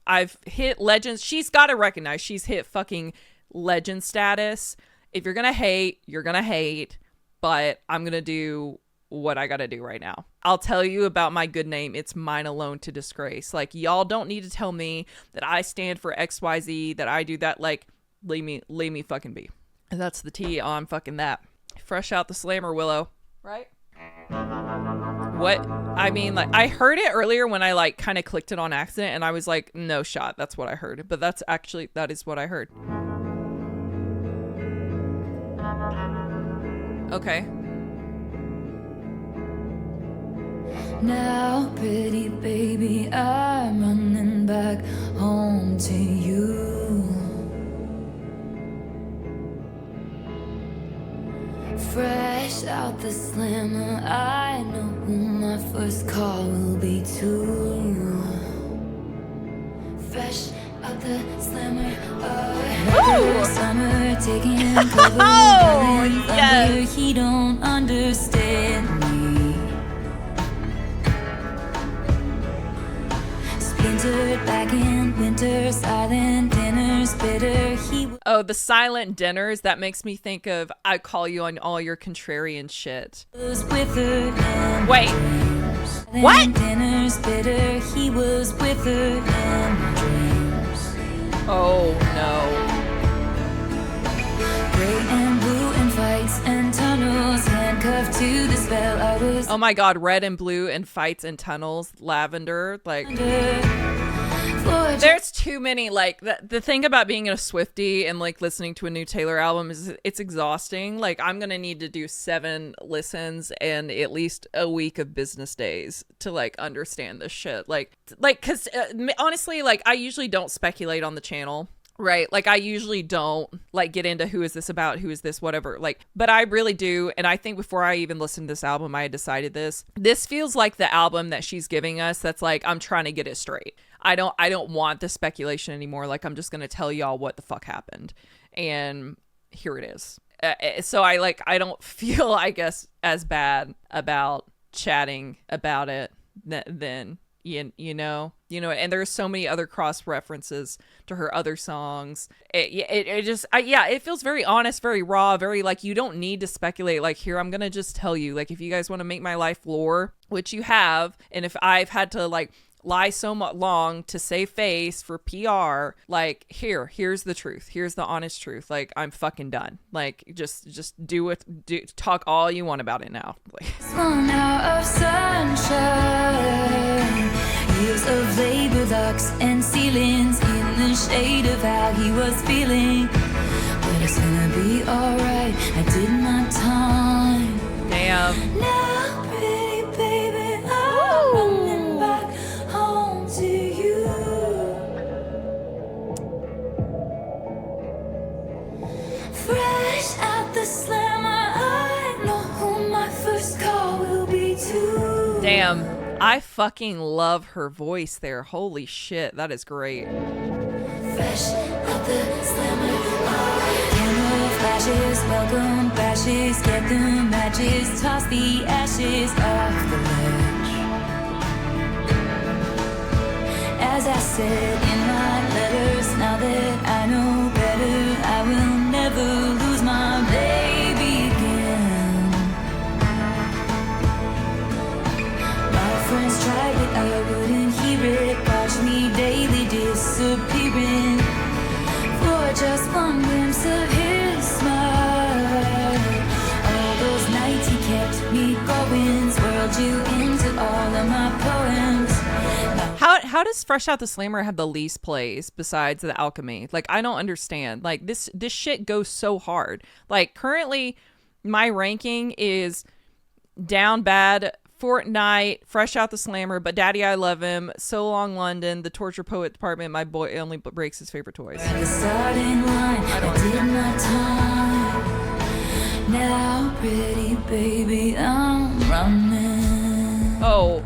hit legends. She's got to recognize she's hit fucking legend status. If you're going to hate, you're going to hate. But I'm going to do what I got to do right now. I'll tell you about my good name. It's mine alone to disgrace. Like, y'all don't need to tell me that I stand for XYZ, that I do that. Like, leave me fucking be. And that's the tea on fucking that. Fresh out the slammer, Willow. Right? What? I mean, like, I heard it earlier when I, like, kind of clicked it on accident, and I was like, no shot. That's what I heard. But that is what I heard. Okay. Now, pretty baby, I'm running back home to you. Fresh out the slammer, I know who my first call will be to. Fresh out the slammer, another summer taking cover. Oh, yes. He don't understand me. Splintered back in winter, silent dinners, bitter. Oh, the silent dinners, that makes me think of I call you on all your contrarian shit. Wait. What? Dinners, bitter. He was with her in my dreams. Oh no. Gray and blue and fights and tunnels, handcuffed to the spell I was. Oh my God, red and blue and fights and tunnels, lavender, like. There's too many, like, the thing about being a Swiftie and, like, listening to a new Taylor album is it's exhausting. Like, I'm gonna need to do 7 listens and at least a week of business days to, like, understand this shit. Like, because honestly, like, I usually don't speculate on the channel. Right. Like, I usually don't, like, get into who is this about, who is this, whatever. Like, but I really do. And I think before I even listened to this album, I had decided this feels like the album that she's giving us. That's like, I'm trying to get it straight. I don't want the speculation anymore. Like, I'm just going to tell y'all what the fuck happened. And here it is. So I don't feel, I guess, as bad about chatting about it than you know, and there's so many other cross references to her other songs. It feels very honest, very raw, very like, you don't need to speculate. Like, here, I'm going to just tell you, like, if you guys want to make my life lore, which you have, and if I've had to, like, lie so much long to save face for PR, like, here's the truth. Here's the honest truth. Like, I'm fucking done. Like, just do it. Talk all you want about it now. Like, 1 hour of sunshine, years of labor locks and ceilings in the shade of how he was feeling. But it's gonna be alright. I did my time. damn. Now, pretty baby, I'm running back home to you. slammer. I know who my first call will be to. Damn, I fucking love her voice there. Holy shit, that is great. Fresh out the slammer. Camera flashes, welcome bashes, get the matches, toss the ashes off the ledge. As I said in my letters, now that I know better, I will never lose my baby again. My friends tried but I wouldn't hear it. Watch me daily disappearing for just one glimpse of his smile. All those nights he kept me going, swirled you into all of my poems. How does Fresh Out the Slammer have the least plays besides the Alchemy? Like, I don't understand. Like, this shit goes so hard. Like, currently, my ranking is Down Bad, Fortnight, Fresh Out the Slammer, But Daddy I Love Him, So Long London, The Torture Poet Department, My Boy Only Breaks His Favorite Toys. At the starting line, I did my time. Now, pretty baby, I'm running. Oh.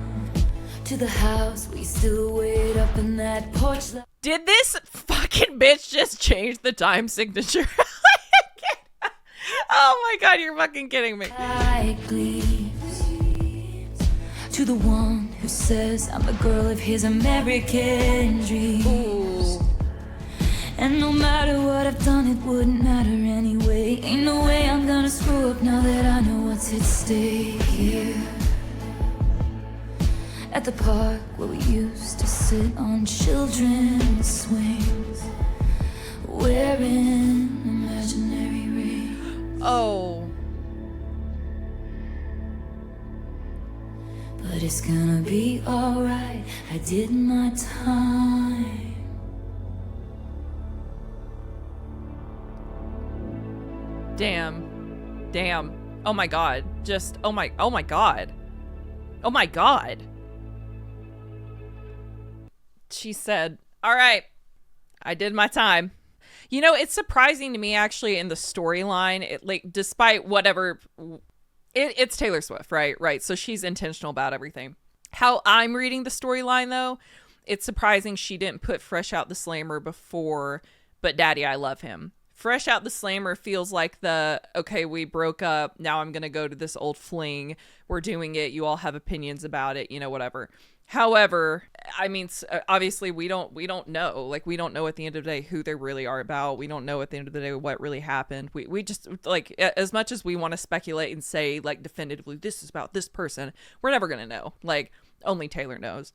To the house, we still wait up in that porch. Did this fucking bitch just change the time signature? Oh my god, you're fucking kidding me. Like leaves. To the one who says I'm the girl of his American dreams. Ooh. And no matter what I've done, it wouldn't matter anyway. Ain't no way I'm gonna screw up now that I know what's at stake here. At the park where we used to sit on children's swings, wearing imaginary rings. Oh. But it's gonna be alright, I did my time. Damn. Oh my god. Oh my god. Oh my god. She said, all right, I did my time. You know, it's surprising to me actually in the storyline, like, despite whatever, it's Taylor Swift, right? So she's intentional about everything. How I'm reading the storyline though, it's surprising she didn't put Fresh Out the Slammer before But Daddy I Love Him. Fresh Out the Slammer feels like okay, we broke up, now I'm gonna go to this old fling, we're doing it, you all have opinions about it, you know, whatever. However, I mean, obviously we don't know. Like, we don't know at the end of the day who they really are about. We don't know at the end of the day what really happened. We just, like, as much as we want to speculate and say, like, definitively, this is about this person, we're never going to know. Like, only Taylor knows.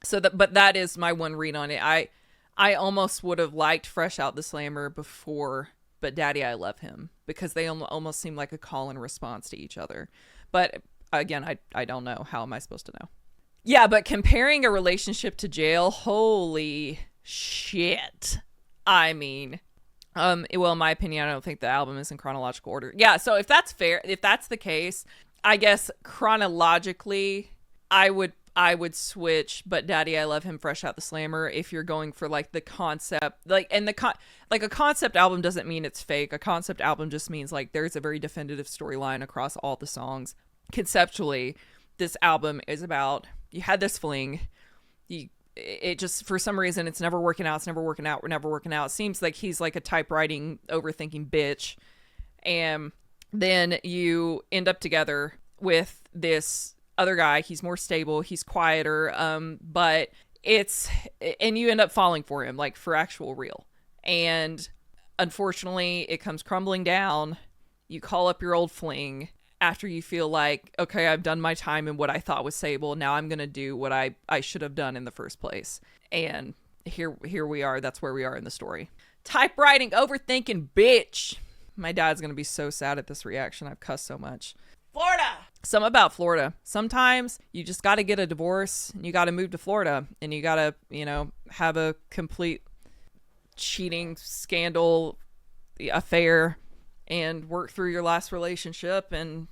So but that is my one read on it. I almost would have liked Fresh Out the Slammer before But Daddy I Love Him, because they almost seem like a call and response to each other. But again, I don't know. How am I supposed to know? Yeah, but comparing a relationship to Jail, holy shit. I mean, well, in my opinion, I don't think the album is in chronological order. Yeah, so if that's fair, if that's the case, I guess chronologically, I would switch But Daddy I Love Him, Fresh Out the Slammer, if you're going for like the concept, like, and like a concept album doesn't mean it's fake. A concept album just means like there's a very definitive storyline across all the songs. Conceptually, this album is about, you had this fling, it just, for some reason, it's never working out. It seems like he's like a typewriting, overthinking bitch. And then you end up together with this other guy. He's more stable. He's quieter. And you end up falling for him, like, for actual real. And unfortunately, it comes crumbling down. You call up your old fling after you feel like, okay, I've done my time in what I thought was stable. Now I'm going to do what I should have done in the first place. And here we are. That's where we are in the story. Typewriting, overthinking bitch. My dad's going to be so sad at this reaction. I've cussed so much. Florida. Something about Florida. Sometimes you just got to get a divorce and you got to move to Florida and you got to, have a complete cheating scandal affair and work through your last relationship, and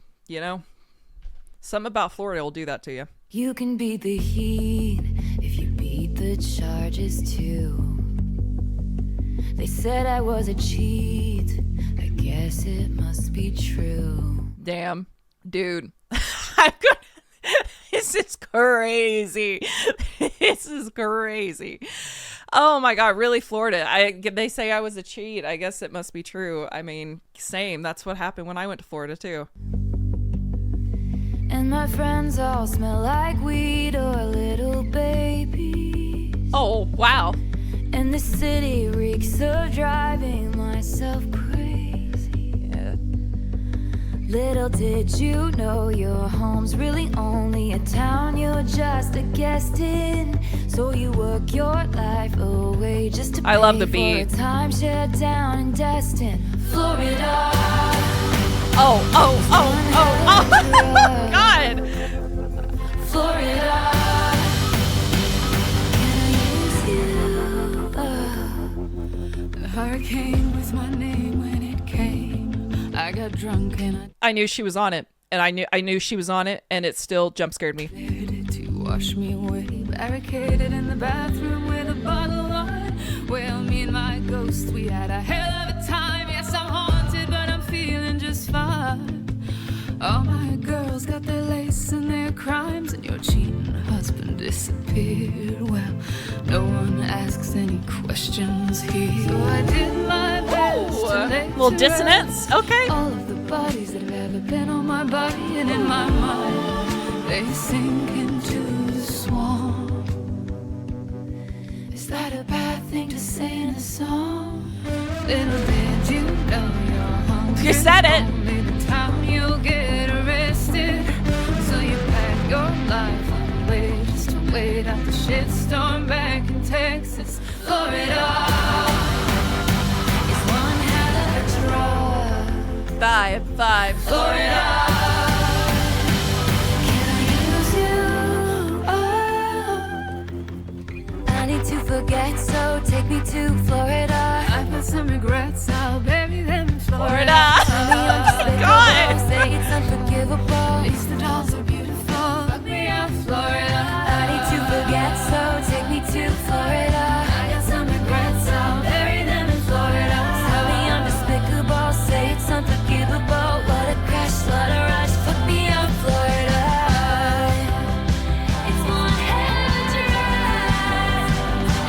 something about Florida will do that to you. You can beat the heat if you beat the charges too. They said I was a cheat, I guess guess it must be true. Damn, dude. I'm gonna- This is crazy. This is crazy. Oh my God, really, Florida. They say I was a cheat. I guess it must be true. I mean, same. That's what happened when I went to Florida too. And my friends all smell like weed or little babies. Oh, wow. And the city reeks of driving myself crazy. Yeah. Little did you know your home's really only a town you're just a guest in. So you work your life away just to I love the pay beat. for a timeshare down in Destin, Florida. Oh, God. Florida. The hurricane was my name when it came. I got drunk and I knew she was on it. And I knew she was on it, and it still jump scared me. to wash me away. Barricaded in the bathroom with a bottle of wine. Well, me and my ghost, we had a hell of a time. Yes, I'm haunted, but I'm feeling just fine. All my girls got their lace and their crimes, and your cheating husband disappeared. Well, no one asks any questions here. So I did my best to lay Little to dissonance. rest Okay. all of the bodies that have ever been on my body and in my mind. They sink into the swamp. Is that a bad thing to say in a song? Little did you know your home. You said it. Only the time you'll get arrested. So you pack your life away just to wait out the shitstorm back in Texas, Florida. It's one hell of a drug, 5. Florida. Can I use you? Oh, I need to forget, so take me to Florida. I've got some regrets, I'll bury them in Florida. Tell me I'm despicable, God. say it's unforgivable. At least the dolls are beautiful. Fuck me out, Florida. I need to forget, so take me to Florida. I got some regrets, I'll bury them in Florida. Tell me I'm despicable, say it's unforgivable. What a crash, what a rush. Fuck me out, Florida. It's one hell of a drive.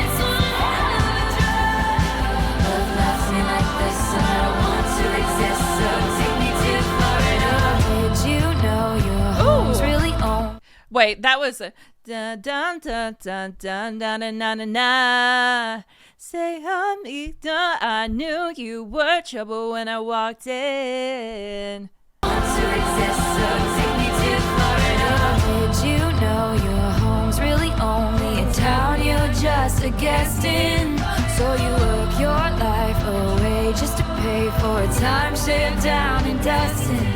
It's one hell of a drive. Love loves me like this, and I don't want to exist. So take me to Florida. Did you know your home's really on? Wait, that was a dun dun dun dun dun dun dun dun dun dun. Say I knew you were trouble when I walked in. Want to exist, so take me to Florida. Did you know your home's really only a town you're just a guest in? So you work your life away just to pay for a timeshare down in Destin.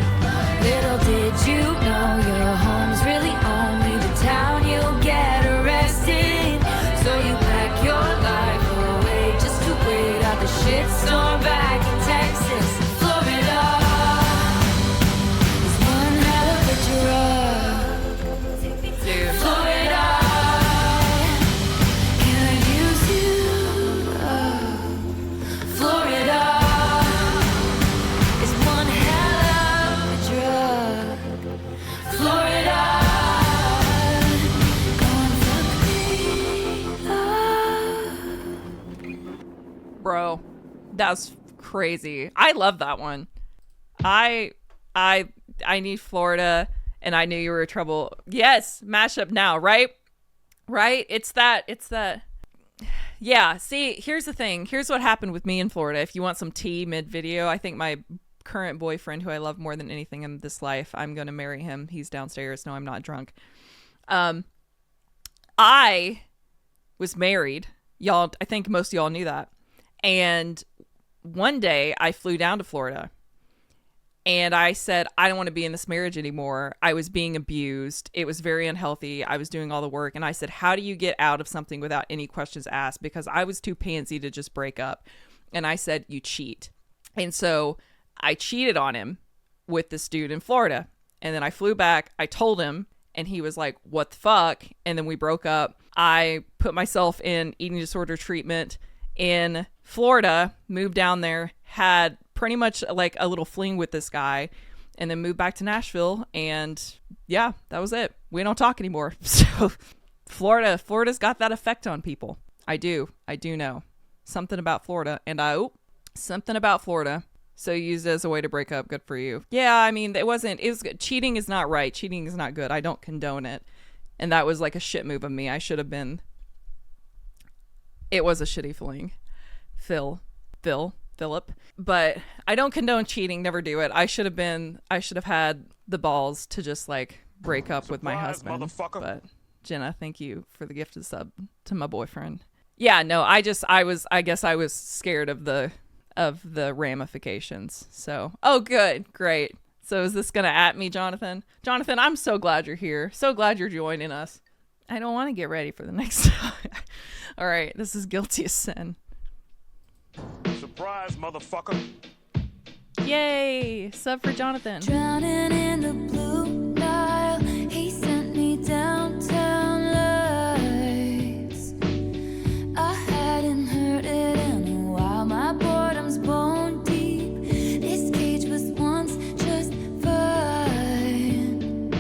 Little did you know your home's really only the town you'll get arrested. So you pack your life away just to wait out the shitstorm back in Texas, Florida. It's one hell of a drug, Dude. Florida. Can I use you? Florida. It's one hell of a drug, Florida. Go and fuck me up. Bro, that's crazy. I love that one. I need Florida, and I knew you were in trouble. Yes, mashup now, right? It's that. Yeah, see, here's the thing. Here's what happened with me in Florida. If you want some tea mid-video, I think my current boyfriend, who I love more than anything in this life, I'm going to marry him. He's downstairs. No, I'm not drunk. I was married. Y'all, I think most of y'all knew that. And one day I flew down to Florida and I said, I don't want to be in this marriage anymore. I was being abused. It was very unhealthy. I was doing all the work. And I said, how do you get out of something without any questions asked? Because I was too pansy to just break up. And I said, you cheat. And so I cheated on him with this dude in Florida. And then I flew back. I told him, and he was like, what the fuck? And then we broke up. I put myself in eating disorder treatment in Florida, moved down there, had pretty much like a little fling with this guy and then moved back to Nashville. And yeah, that was it. We don't talk anymore. So Florida's got that effect on people. I do know something about Florida. And something about Florida. So used as a way to break up. Good for you. Yeah, I mean, it was cheating is not right. Cheating is not good. I don't condone it. And that was like a shit move of me. I should have been. It was a shitty fling. Philip. But I don't condone cheating. Never do it. I should have had the balls to just like break up with my husband. But Jenna, thank you for the gifted sub to my boyfriend. Yeah, no, I guess I was scared of the ramifications. So, oh, good. Great. So is this going to at me, Jonathan? Jonathan, I'm so glad you're here. So glad you're joining us. I don't want to get ready for the next time. All right. This is Guilty as Sin. Surprise, motherfucker. Yay. Sub for Jonathan. Drowning in the blue Nile, he sent me downtown lights. I hadn't heard it in a while. My boredom's bone deep. This cage was once just fine.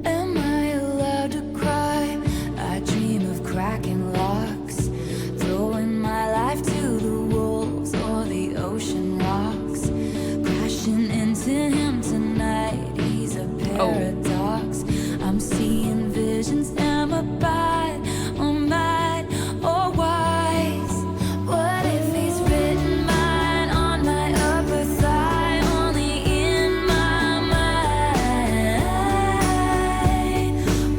Am I allowed to cry? I dream of cracking locks, throwing my life to the wolves or the ocean rocks, crashing into him tonight. He's a paradox. I'm seeing visions. Am I bad or mad or wise? What if he's written mine on my upper thigh, only in my mind?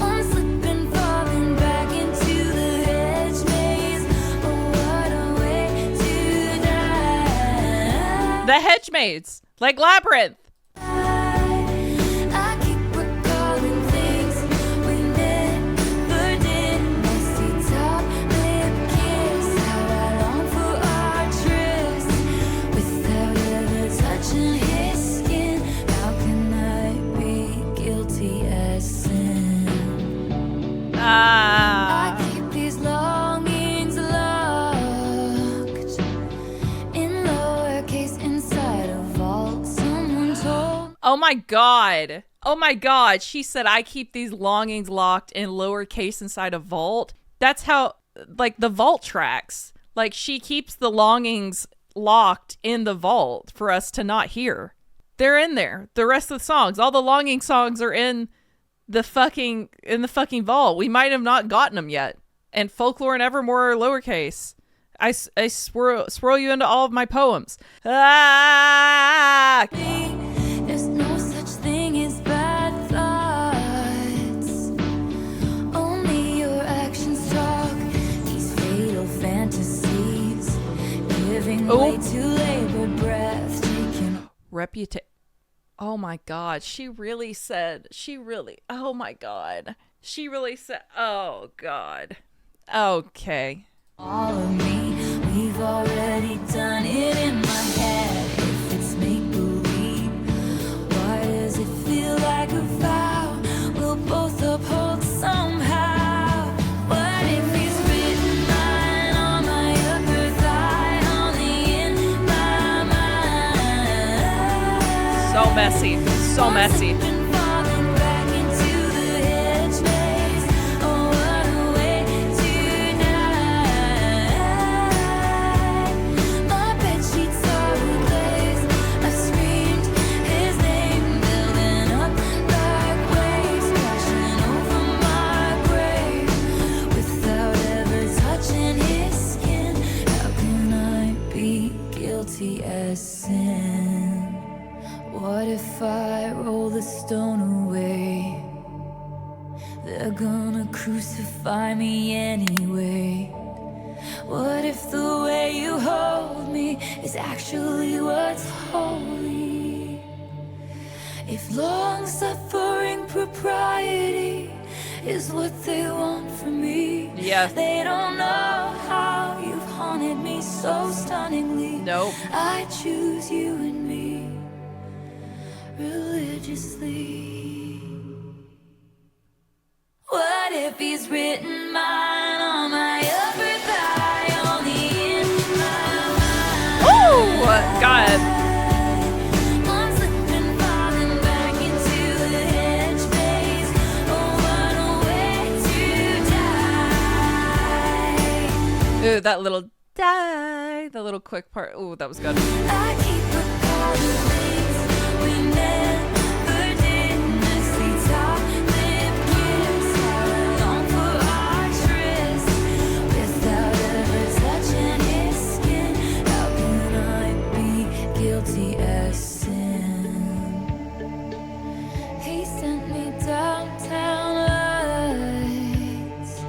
I'm slipping, falling back into the hedge maze. Oh, what a way to die. The Hedgemaids, like Labyrinth. I keep recalling things we never did. Messy top lip kiss. How I long for our tryst without ever touching his skin. How can I be guilty as sin? I keep these longings locked in lowercase inside a vault. Someone told Oh my God. Oh my God. She said, I keep these longings locked in lowercase inside a vault. That's how, like, the vault tracks. Like, she keeps the longings locked in the vault for us to not hear. They're in there. The rest of the songs, all the longing songs are in the fucking vault. We might have not gotten them yet. And Folklore and Evermore are lowercase. I swirl you into all of my poems. Ah! me there's no such thing as bad thoughts. Only your actions talk. These fatal fantasies, giving way to labor breath, taking Oh my God. Oh God. Okay. all of me. We've already done it in my head. If it's make believe, why does it feel like a vow we'll both uphold somehow? What if he's written mine on my upper thigh, only in my mind? So messy. So messy. Been falling back into the hedge maze. Oh, what a way to die. My bedsheets are ablaze. I screamed his name, building up like waves, crashing over my grave without ever touching his skin. How can I be guilty as sin? What if I roll the stone away? They're gonna crucify me anyway. What if the way you hold me is actually what's holy? If long-suffering propriety is what they want from me, Yeah. they don't know how you've haunted me so stunningly. Nope. I choose you and me religiously. What if he's written mine on my upper thigh, only in my mind? Oh God. Ooh, that little die, the little quick part. Ooh, that was good. I keep recalling things we never did. The sweet top-lip kiss, how I long for our tryst. Without ever touching his skin, how can I be guilty as sin? He sent me downtown lights.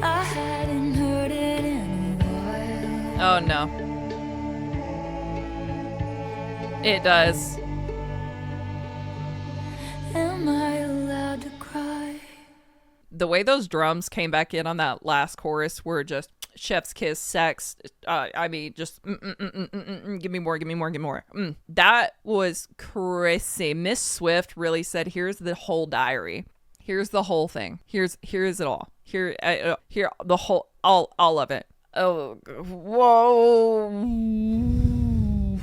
I hadn't heard it in a while. Oh no. It does. Am I allowed to cry? The way those drums came back in on that last chorus were just chef's kiss, sex. I mean, just give me more, give me more, give me more. That was crazy. Miss Swift really said, "Here's the whole diary. Here's the whole thing. Here's it all. Here the whole all of it." Oh,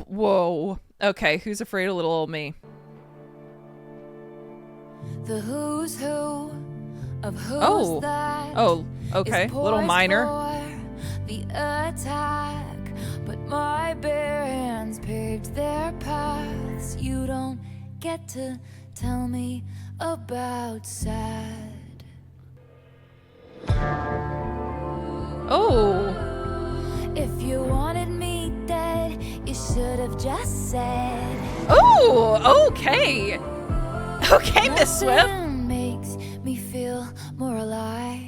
whoa. Okay, who's afraid of little old me? The who's who of who's Oh. that. Oh, okay. is Little poised minor. for the attack, but my bare hands paved their paths. You don't get to tell me about sad. Oh. If you wanted me dead, you should have just said. Oh, okay. Okay, Miss Swift. Nothing makes me feel more alive.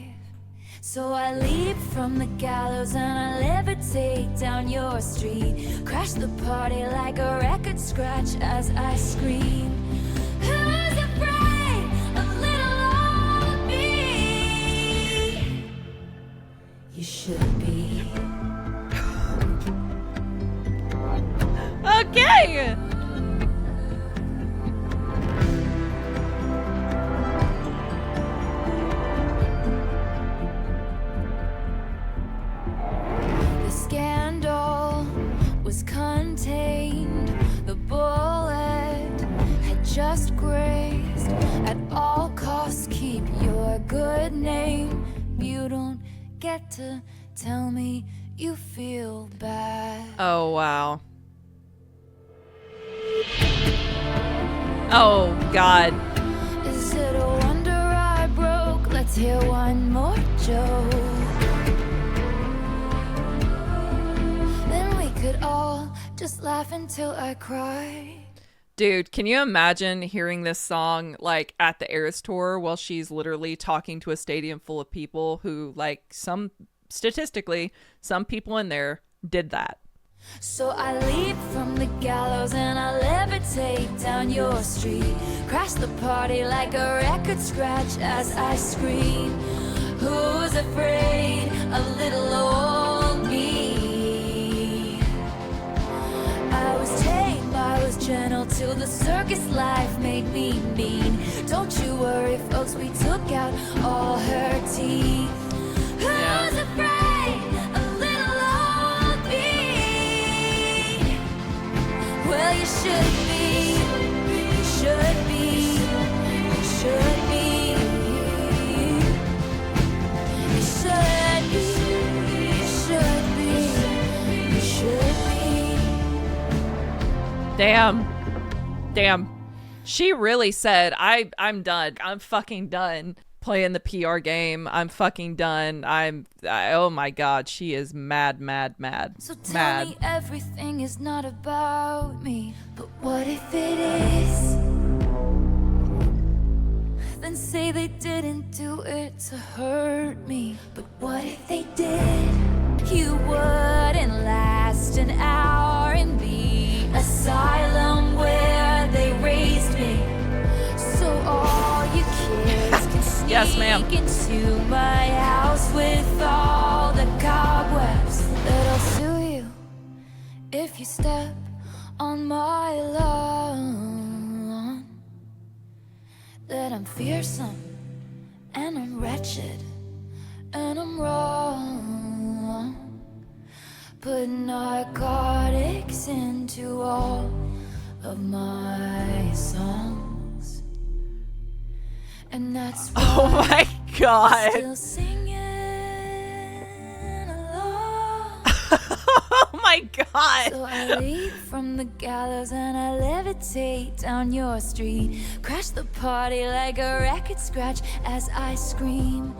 So I leap from the gallows and I levitate down your street. Crash the party like a record scratch as I scream. Who's afraid of little old me? You should be. Okay. The scandal was contained. The bullet had just grazed. At all costs, keep your good name. You don't get to tell me you feel bad. Oh, wow. Oh, God. Is it a wonder I broke? Let's hear one more joke. Then we could all just laugh until I cry. Dude, can you imagine hearing this song like at the Eras Tour while she's literally talking to a stadium full of people who, like, statistically, some people in there did that. So I leap from the gallows and I levitate down your street. Crash the party like a record scratch as I scream. Who's afraid of little old me? I was tame, I was gentle till the circus life made me mean. Don't you worry, folks, we took out all her teeth. Who's afraid of little old me? Well, you should be, you should be, you should be, you should be, you should be, you should be. Damn. She really said, I'm done. I'm fucking done playing the PR game. I'm fucking done. Oh my God, she is mad. So tell me everything is not about me, but what if it is? Then say they didn't do it to hurt me, but what if they did? You wouldn't last an hour in the asylum where they raised me. So all you kids can sneak Yes, ma'am. into my house with all the cobwebs. That I'll sue you if you step on my lawn. That I'm fearsome and I'm wretched and I'm wrong. Put narcotics into all of my songs, and that's why Oh my I'm God. still singing along. my God. So I leap from the gallows and I levitate down your street. Crash the party like a record scratch as I scream.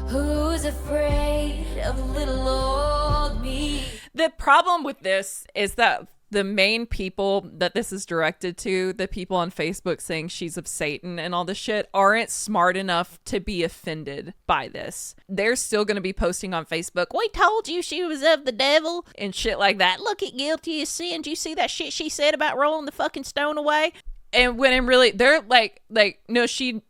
Who's afraid of little old me? The problem with this is that the main people that this is directed to, the people on Facebook saying she's of Satan and all this shit, aren't smart enough to be offended by this. They're still going to be posting on Facebook, we told you she was of the devil and shit like that. Look at guilty as sin. Did you see that shit she said about rolling the fucking stone away? And when in really, they're like, no, she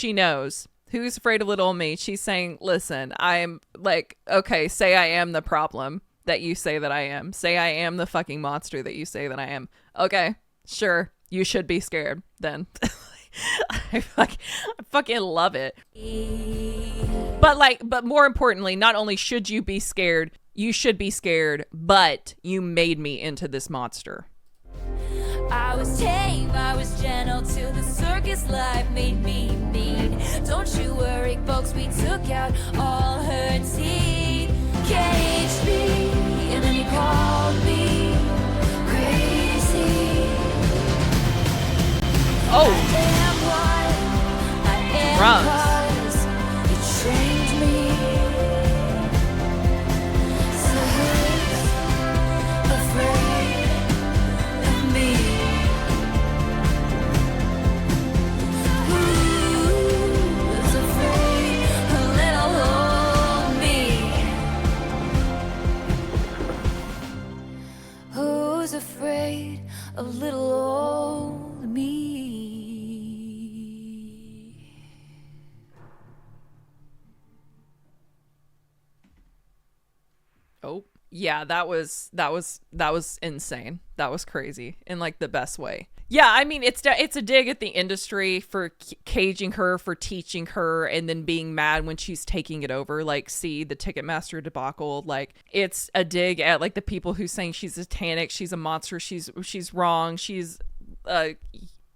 knows. Who's afraid of little old me? She's saying, listen, I'm like, okay, say I am the problem that you say that I am. Say I am the fucking monster that you say that I am. Okay, sure. You should be scared then. I fucking love it. But more importantly, not only should you be scared, you should be scared, but you made me into this monster. I was tame, I was gentle till the circus life made me mean. Don't you worry, folks, we took out all her teeth. Caged me, and then you called me crazy. Oh, I am what I am drums. 'cause you trained me. So who's afraid of me? Who's afraid of little old me? Who's afraid of little old me? Oh, yeah, that was insane. That was crazy in like the best way. Yeah, I mean, it's a dig at the industry for caging her, for teaching her, and then being mad when she's taking it over. Like, see the Ticketmaster debacle. Like, it's a dig at like the people who saying she's satanic, she's a monster, she's wrong, she's a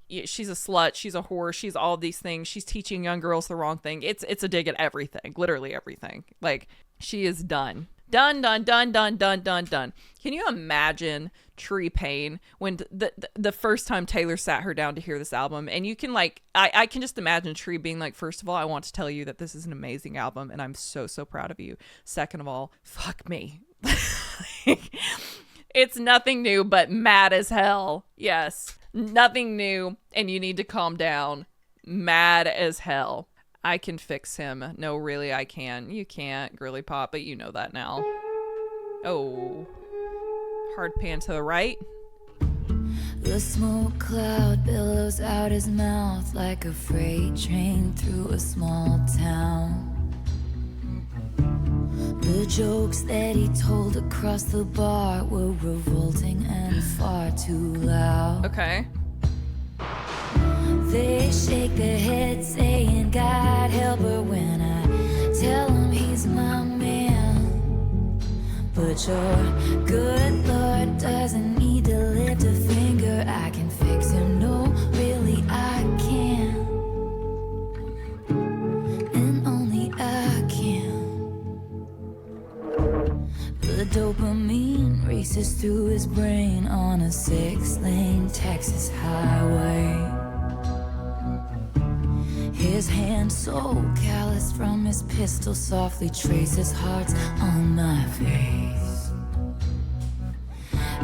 slut, she's a whore, she's all these things. She's teaching young girls the wrong thing. It's a dig at everything, literally everything. Like, she is done. Done. Can you imagine Tree Pain when the first time Taylor sat her down to hear this album? And you can like, I can just imagine Tree being like, first of all, I want to tell you that this is an amazing album and I'm so proud of you. Second of all, fuck me. It's nothing new, but mad as hell. Yes, nothing new. And you need to calm down. Mad as hell. I can fix him. No, really, I can. You can't, girly pop, but you know that now. Oh. Hard pan to the right. The smoke cloud billows out his mouth like a freight train through a small town. The jokes that he told across the bar were revolting and far too loud. Okay. They shake their heads saying, God help her when I tell him he's my man. But your good Lord doesn't need to lift a finger. I can fix him. No, really, I can. And only I can. The dopamine races through his brain on a 6-lane Texas highway. His hand so callous from his pistol softly traces hearts on my face.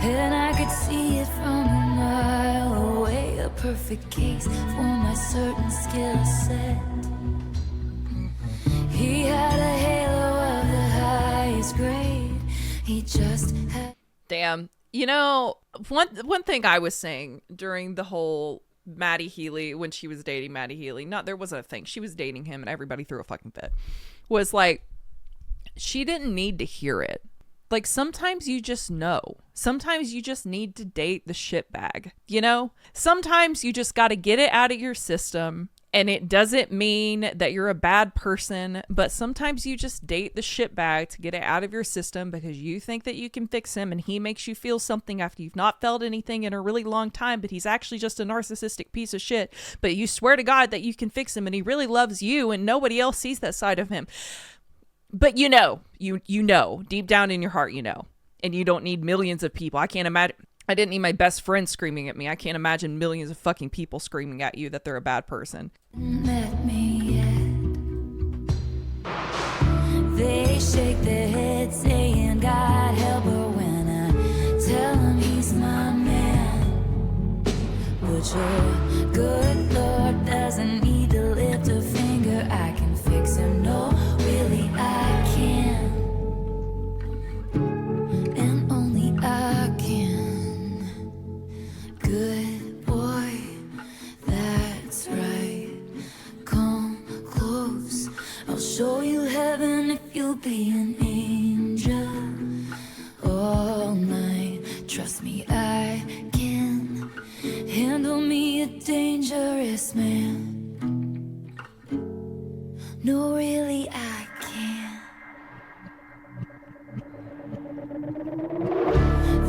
And I could see it from a mile away, a perfect case for my certain skill set. He had a halo of the highest grade. He just had... Damn. You know, one thing I was saying during the whole Maddie Healy, when she was dating Maddie Healy, there wasn't a thing, she was dating him and everybody threw a fucking fit, was like, she didn't need to hear it. Like, sometimes you just know. Sometimes you just need to date the shitbag, you know? Sometimes you just got to get it out of your system. And it doesn't mean that you're a bad person, but sometimes you just date the shitbag to get it out of your system because you think that you can fix him and he makes you feel something after you've not felt anything in a really long time, but he's actually just a narcissistic piece of shit. But you swear to God that you can fix him and he really loves you and nobody else sees that side of him. But you know, deep down in your heart, you know. and you don't need millions of people. I can't imagine. I didn't need my best friend screaming at me. I can't imagine millions of fucking people screaming at you that they're a bad person. Met me yet. They shake their heads saying God help her when I tell them he's my man. But your good Lord doesn't need to lift a finger. I can fix him, no, really I can. And only I can. Good boy, that's right. Come close, I'll show you heaven if you'll be an angel all night. Trust me, I can handle me a dangerous man. No, really, I can.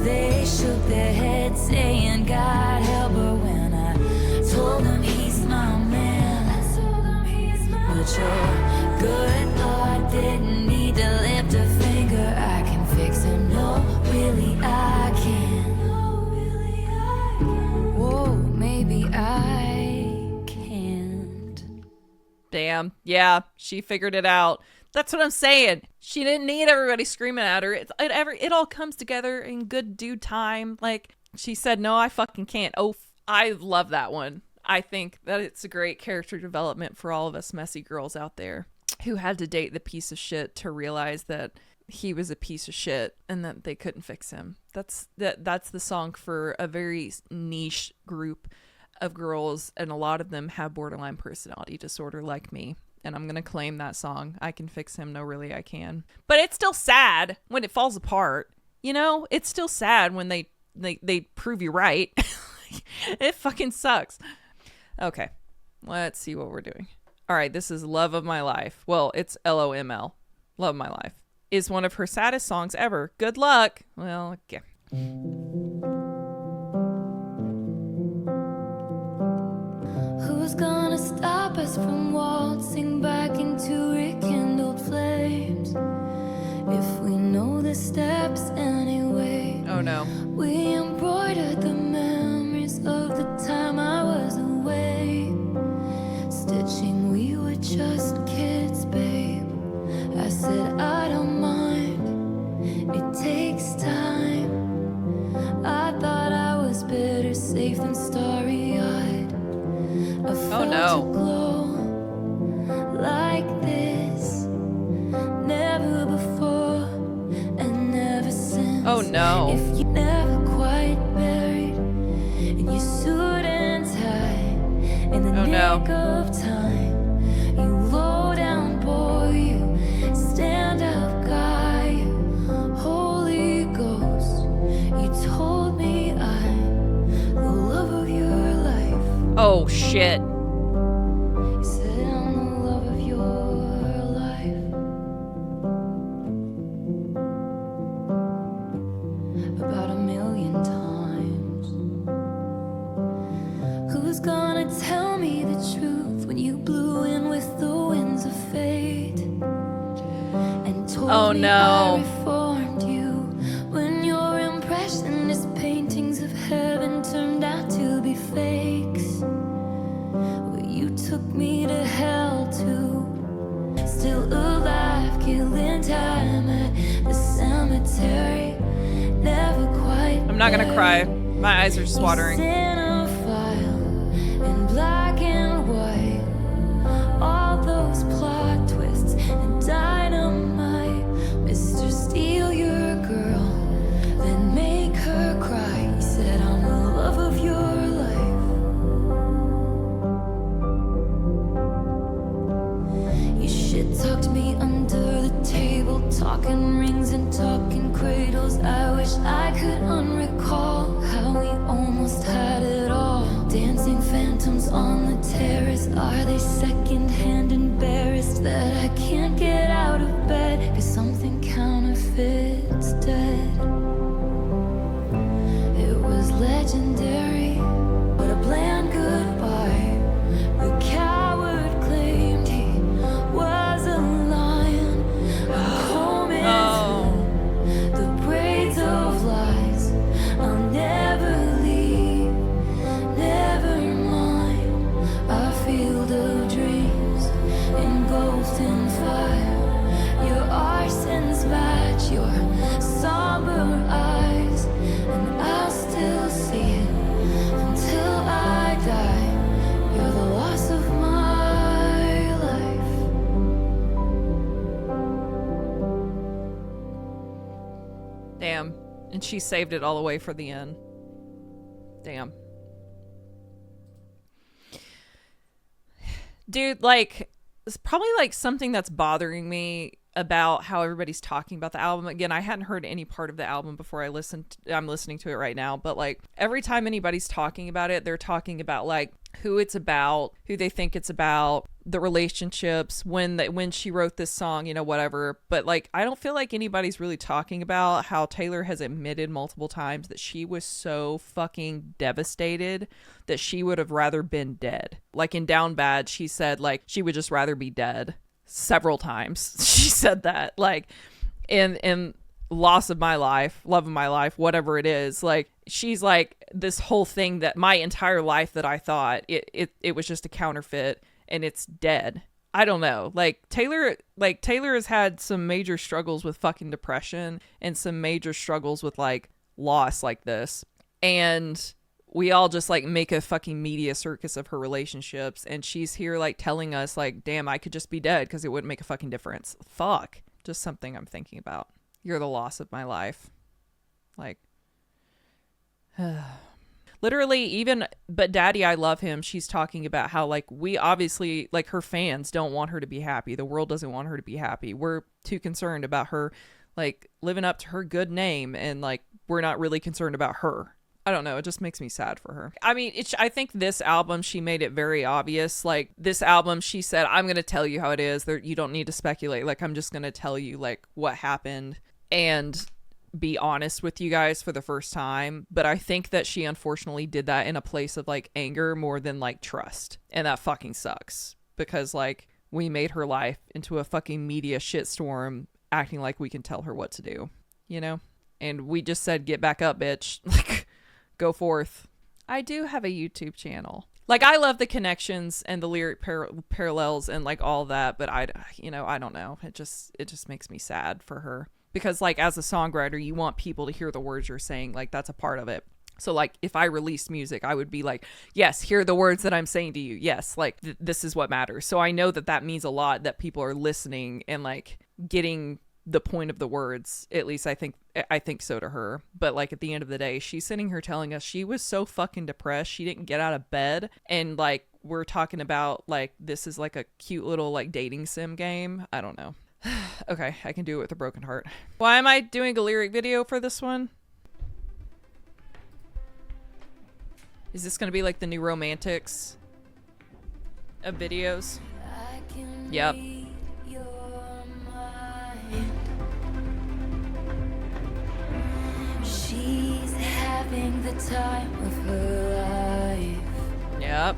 They shook their heads saying God help her when I told them he's my man. But your good Lord didn't need to lift a finger. I can fix him, no, really I can. Whoa, maybe I can't. Damn. Yeah, she figured it out. That's what I'm saying. She didn't need everybody screaming at her. It all comes together in good due time. Like, she said, no, I fucking can't. Oh, I love that one. I think that it's a great character development for all of us messy girls out there who had to date the piece of shit to realize that he was a piece of shit and that they couldn't fix him. That's the song for a very niche group of girls, and a lot of them have borderline personality disorder like me. And I'm going to claim that song. I can fix him. No, really, I can. But it's still sad when it falls apart. You know, it's still sad when they prove you right. It fucking sucks. Okay, let's see what we're doing. All right, this is Love of My Life. Well, it's LOML. Love of My Life is one of her saddest songs ever. Good luck. Well, okay. Who's gonna stop us from waltzing back into rekindled flames? If we know the steps anyway. Oh no. We embroidered the memories of the time I was away. Stitching, we were just kids, babe. I said I don't mind, it takes time. I thought I was better safe than starry-eyed. I felt no. a glow like this, never before and never since. Oh no. If you never quite buried in your suit and tie, in the nick of time, you low down boy, you stand up guy, you Holy Ghost, you told me I'm the love of your life. Oh shit. You said I'm the love of your life. About 1,000,000 times. Who's gonna tell me the truth when you blew in with the winds of fate and told Oh, me no. I reformed you when your impressionist paintings of heaven turned out to be fakes? Well, you took me to hell too, still alive, killing time at the cemetery. Never quite. I'm not gonna cry. My eyes are just watering. In black and white, all those plot twists and dynamite. Mr. Steal your girl, then make her cry. He said I'm the love of your life. You shit talked me under the table, talking rings and talking cradles. I wish I could unrecall how we almost had it all. Dancing phantoms on the terrace. Are they secondhand embarrassed that I can't get out of bed? Cause something counterfeit's dead. It was legendary, but a bland goodbye. The coward claimed he was a lion. I'm combing through the braids of And she saved it all the way for the end. Damn. Dude, like, it's probably like something that's bothering me about how everybody's talking about the album. Again, I hadn't heard any part of the album before I'm listening to it right now, but like every time anybody's talking about it, they're talking about like who it's about, who they think it's about, the relationships, when she wrote this song, you know, whatever. But like, I don't feel like anybody's really talking about how Taylor has admitted multiple times that she was so fucking devastated that she would have rather been dead. Like in Down Bad, she said like she would just rather be dead. Several times she said that. Like in Loss of My Life, Love of My Life, whatever it is, like she's like, this whole thing that my entire life that I thought it was just a counterfeit and it's dead. I don't know. Like Taylor has had some major struggles with fucking depression and some major struggles with like loss like this, and we all just like make a fucking media circus of her relationships, and she's here like telling us like, damn, I could just be dead because it wouldn't make a fucking difference. Fuck. Just something I'm thinking about. You're the loss of my life. Like, literally, even But Daddy, I Love Him, she's talking about how like we obviously, like her fans don't want her to be happy. The world doesn't want her to be happy. We're too concerned about her like living up to her good name, and like we're not really concerned about her. I don't know. It just makes me sad for her. I mean, I think this album, she made it very obvious. Like this album, she said, I'm going to tell you how it is. You don't need to speculate. Like, I'm just going to tell you like what happened and be honest with you guys for the first time. But I think that she unfortunately did that in a place of like anger more than like trust. And that fucking sucks, because like we made her life into a fucking media shitstorm, acting like we can tell her what to do, you know? And we just said, get back up, bitch. Like, go forth. I do have a YouTube channel. Like, I love the connections and the lyric parallels and like all that, but I don't know. It just makes me sad for her, because like as a songwriter, you want people to hear the words you're saying. Like that's a part of it. So like if I released music, I would be like, yes, hear the words that I'm saying to you. Yes, like this is what matters. So I know that means a lot that people are listening and like getting the point of the words. At least I think so to her. But like at the end of the day, she's sitting here telling us she was so fucking depressed she didn't get out of bed, and like we're talking about like this is like a cute little like dating sim game. I don't know. Okay, I can do it with a broken heart. Why am I doing a lyric video for this one? Is this gonna be like the new Romantics of videos? Yep. She's having the time of her life. Yep.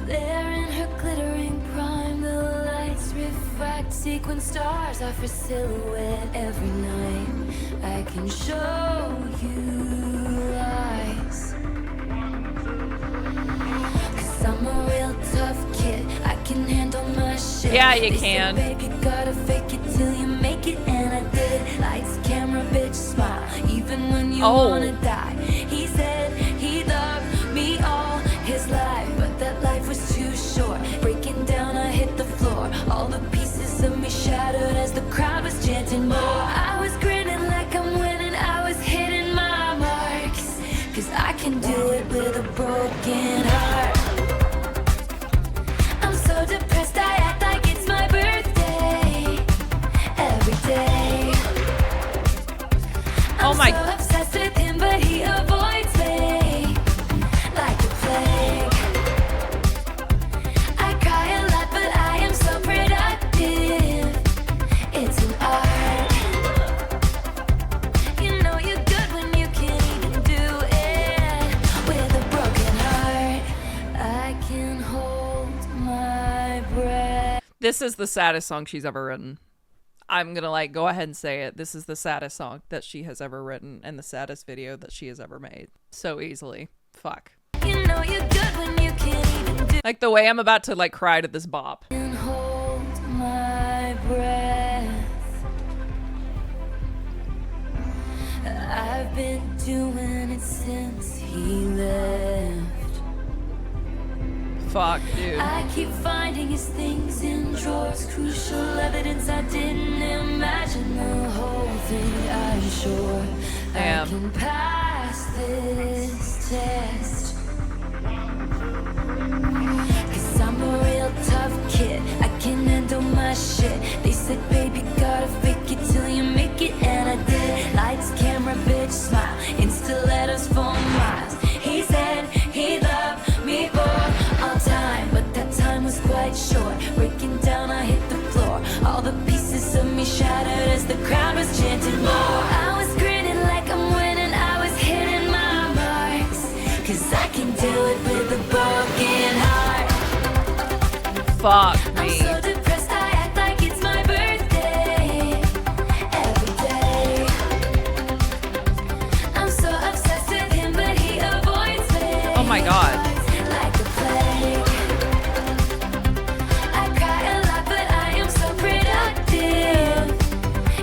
There in her glittering prime, the lights refract sequin stars off her silhouette every night. I can show you lies, 'cause I'm a real tough kid. I can handle my shit. Yeah, you They can. Said, babe, you gotta fake it till you make it, and I did. Lights, camera, bitch, smile, even when you wanna die. He said he loved me all his life, but that life was too short. Breaking down, I hit the floor. All the pieces of me shattered as the crowd was chanting more. I was grinning like I'm winning. I was hitting my marks, 'cause I can do it with a broken heart. I'm so depressed, I act like it's my birthday every day. I'm so obsessed with him, but he avoids me like the plague. I cry a lot, but I am so productive. It's an art. You know you're good when you can't even do it with a broken heart. I can hold my breath. This is the saddest song she's ever written. I'm gonna like go ahead and say it. This is the saddest song that she has ever written and the saddest video that she has ever made. So easily. Fuck. You know you're good when you can't even do. Like the way I'm about to like cry to this bop. Can hold my breath. I've been doing it since he left. Fuck, dude. I keep finding his things in drawers, crucial evidence I didn't imagine. The whole thing, I'm sure Damn. I can pass this test. 'Cause I'm a real tough kid, I can handle my shit. They said, baby, gotta fake it till you make it, and I did. Lights, camera, bitch, smile, Insta letters for miles. He said he loved me for all time, but that time was quite short. Breaking down, I hit the floor. All the pieces of me shattered as the crowd was chanting more. I was grinning like I'm winning, I was hitting my marks. 'Cause I can do it with a broken heart. Fuck I'm me. so depressed, I act like it's my birthday every day. I'm so obsessed with him, but he avoids me. Oh my God. Like the plague. I cry a lot, but I am so productive.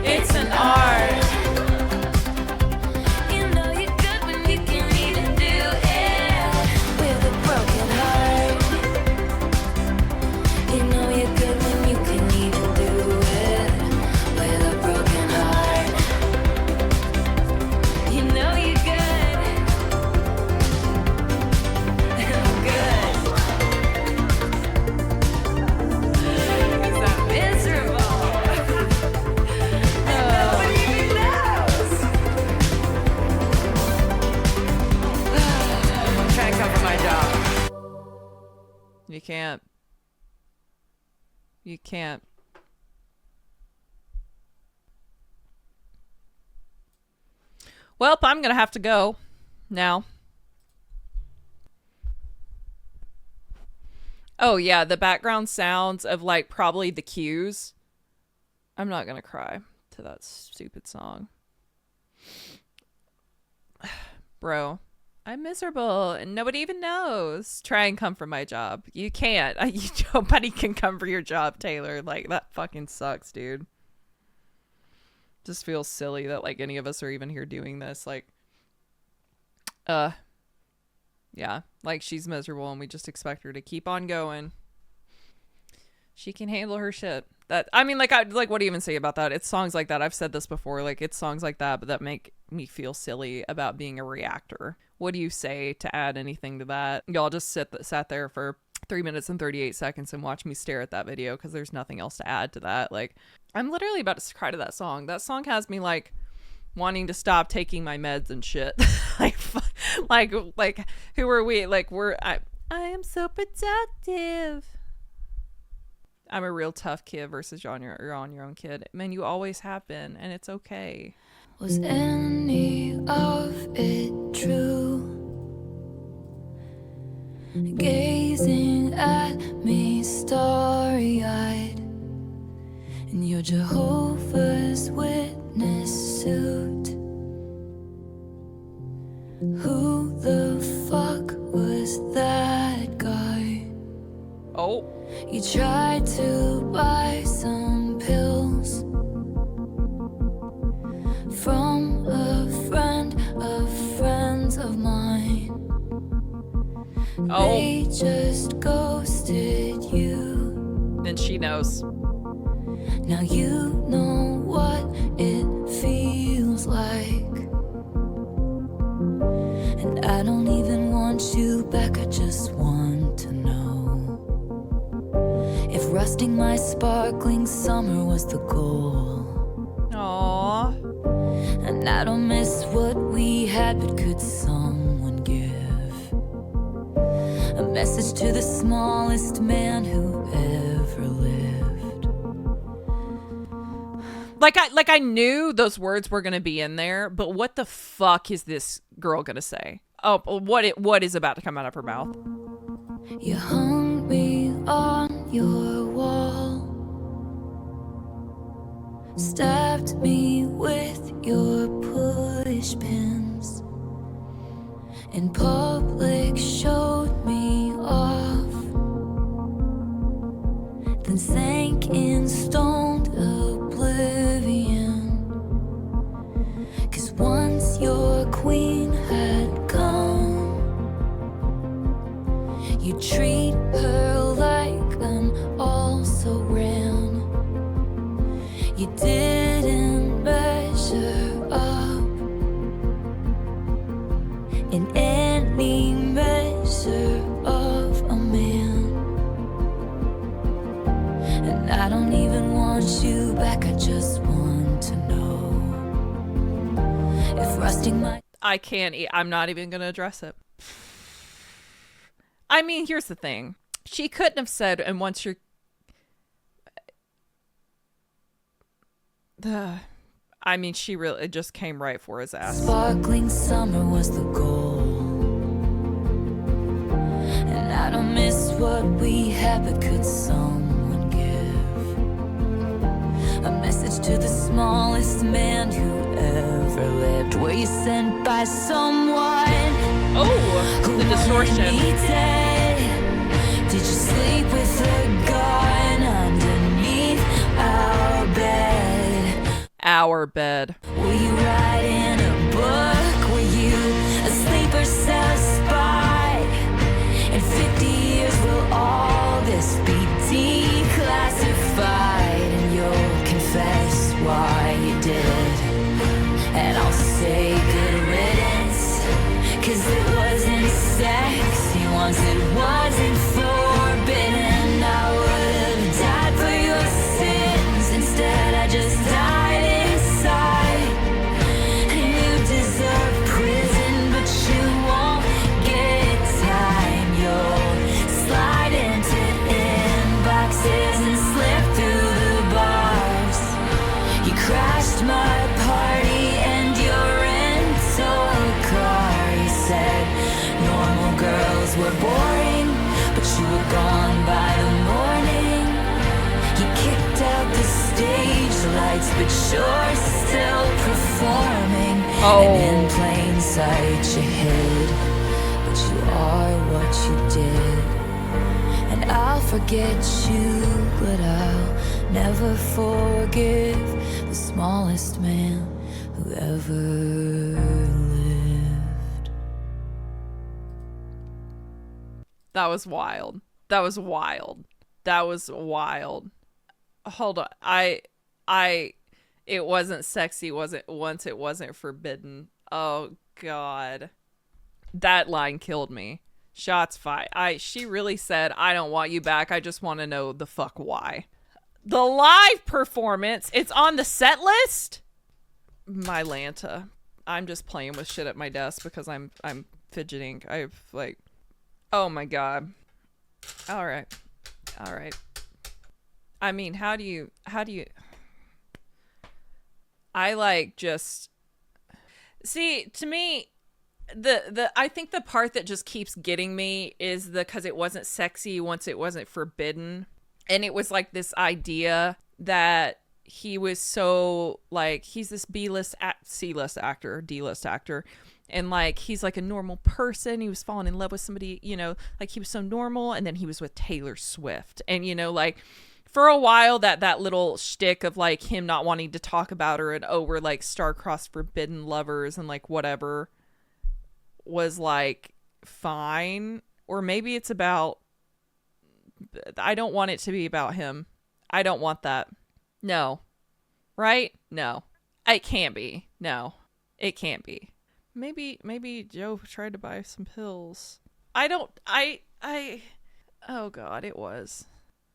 It's an art. You know you're good when you can even do it with a broken heart. You know you're good when you can even do it with a broken heart. You know you're good. I'm good. 'Cause I'm miserable. And nobody even knows. I'm trying to cover my job. You can't. You can't. Well, I'm gonna have to go now. Oh yeah, the background sounds of like probably the cues. I'm not gonna cry to that stupid song. Bro, I'm miserable and nobody even knows. Try and come for my job. You can't. Nobody can come for your job, Taylor. Like, that fucking sucks, dude. Just feels silly that like any of us are even here doing this. Like, yeah, like she's miserable and we just expect her to keep on going. She can handle her shit. That, I mean, like, what do you even say about that? It's songs like that. I've said this before. Like, it's songs like that, but that make me feel silly about being a reactor. What do you say to add anything to that? Y'all just sat there for 3 minutes and 38 seconds and watch me stare at that video because there's nothing else to add to that. Like, I'm literally about to cry to that song. That song has me like wanting to stop taking my meds and shit. like who are we? Like, I am so productive. I'm a real tough kid versus you're on your own kid. Man, you always have been, and it's okay. Was any of it true? Gazing at me starry-eyed in your Jehovah's Witness suit. Who the fuck was that guy? Oh. You tried to buy some pills from a friend of friends of mine. Oh. They just ghosted you. And she knows. Now you know what it feels like. And I don't even want you back, I just want to know if rusting my sparkling summer was the goal. Aww. And I don't miss what we had, but could someone give a message to the smallest man who ever lived? Like I knew those words were gonna be in there, but what the fuck is this girl gonna say? Oh, what is about to come out of her mouth? You hung me on your wall, stabbed me with your push pins, in public showed me off, then sank in stoned oblivion. 'Cause once your queen had come, You treat her like an also-ran. You didn't measure up in any measure of a man. And I don't even want you back, I just want to know if rusting my... I can't eat. I'm not even going to address it. I mean, here's the thing. She couldn't have said, and once you're... I mean, she really it just came right for his ass. Sparkling summer was the goal. And I don't miss what we had, but could someone give a message to the smallest man who ever lived? Were you sent by someone? Oh, the distortion. Did you sleep with a gun underneath our bed? Our bed. Were you writing a book? Were you a sleeper cell spy? In 50 years will all this be declassified? And you'll confess why you did. And I'll say good riddance, 'cause it wasn't sexy once it wasn't forbidden. I would have died for your sins. Instead I just died inside. And you deserve prison, but you won't get time. You'll slide into inboxes and slip through the bars. You crashed my party and your rental car. You said normal girls were boring, but you were gone by the morning. You kicked out the stage lights, but you're still performing. Oh. And in plain sight you hid, but you are what you did. And I'll forget you, but I'll never forgive the smallest man who ever lived. That was wild. That was wild. That was wild. Hold on. It wasn't sexy, wasn't once it wasn't forbidden. Oh God. That line killed me. Shots fired. She really said, I don't want you back. I just want to know the fuck why. The live performance, it's on the set list. My Lanta. I'm just playing with shit at my desk because I'm fidgeting. I've like, oh my God. All right. I mean, how do you I like just see, to me, the I think the part that just keeps getting me is because it wasn't sexy once it wasn't forbidden. And it was like this idea that he was so like, he's this C-list actor, D-list actor. And like, he's like a normal person. He was falling in love with somebody, you know, like he was so normal. And then he was with Taylor Swift. And, you know, like for a while that little shtick of like him not wanting to talk about her and, oh, we're like star-crossed forbidden lovers and like whatever was like fine. Or maybe it's about, I don't want it to be about him. I don't want that. No. Right? No. It can't be. No. It can't be. Maybe Joe tried to buy some pills. Oh God, it was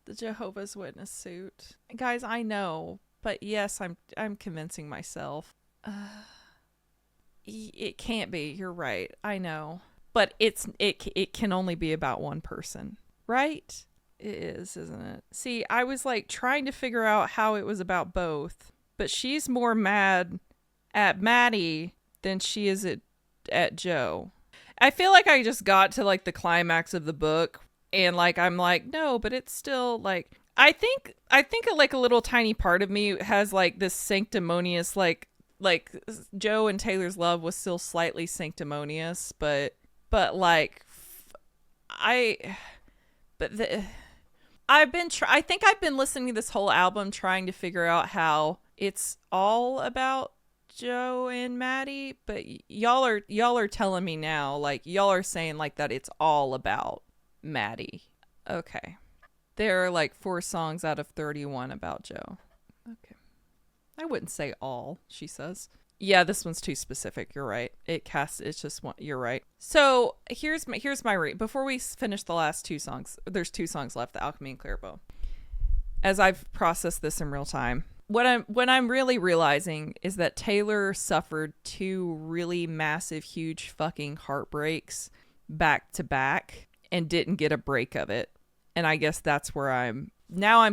the Jehovah's Witness suit. Guys, I know, but yes, I'm convincing myself. It can't be. You're right. I know. But it can only be about one person. Right? It is, isn't it? See, I was like trying to figure out how it was about both, but she's more mad at Maddie than she is at Joe. I feel like I just got to like the climax of the book and like I'm like, no, but it's still like I think like a little tiny part of me has like this sanctimonious like Joe and Taylor's love was still slightly sanctimonious, but like I think I've been listening to this whole album trying to figure out how it's all about Joe and Maddie, but y'all are telling me now, like y'all are saying like that it's all about Maddie. Okay. There are like 4 songs out of 31 about Joe. Okay. I wouldn't say all, she says. Yeah, this one's too specific. You're right. It's just one. You're right. So here's my before we finish the last 2 songs, there's 2 songs left, the Alchemy and Clara Bow. As I've processed this in real time, what I'm really realizing is that Taylor suffered 2 really massive, huge fucking heartbreaks back to back and didn't get a break of it. And I guess that's where I'm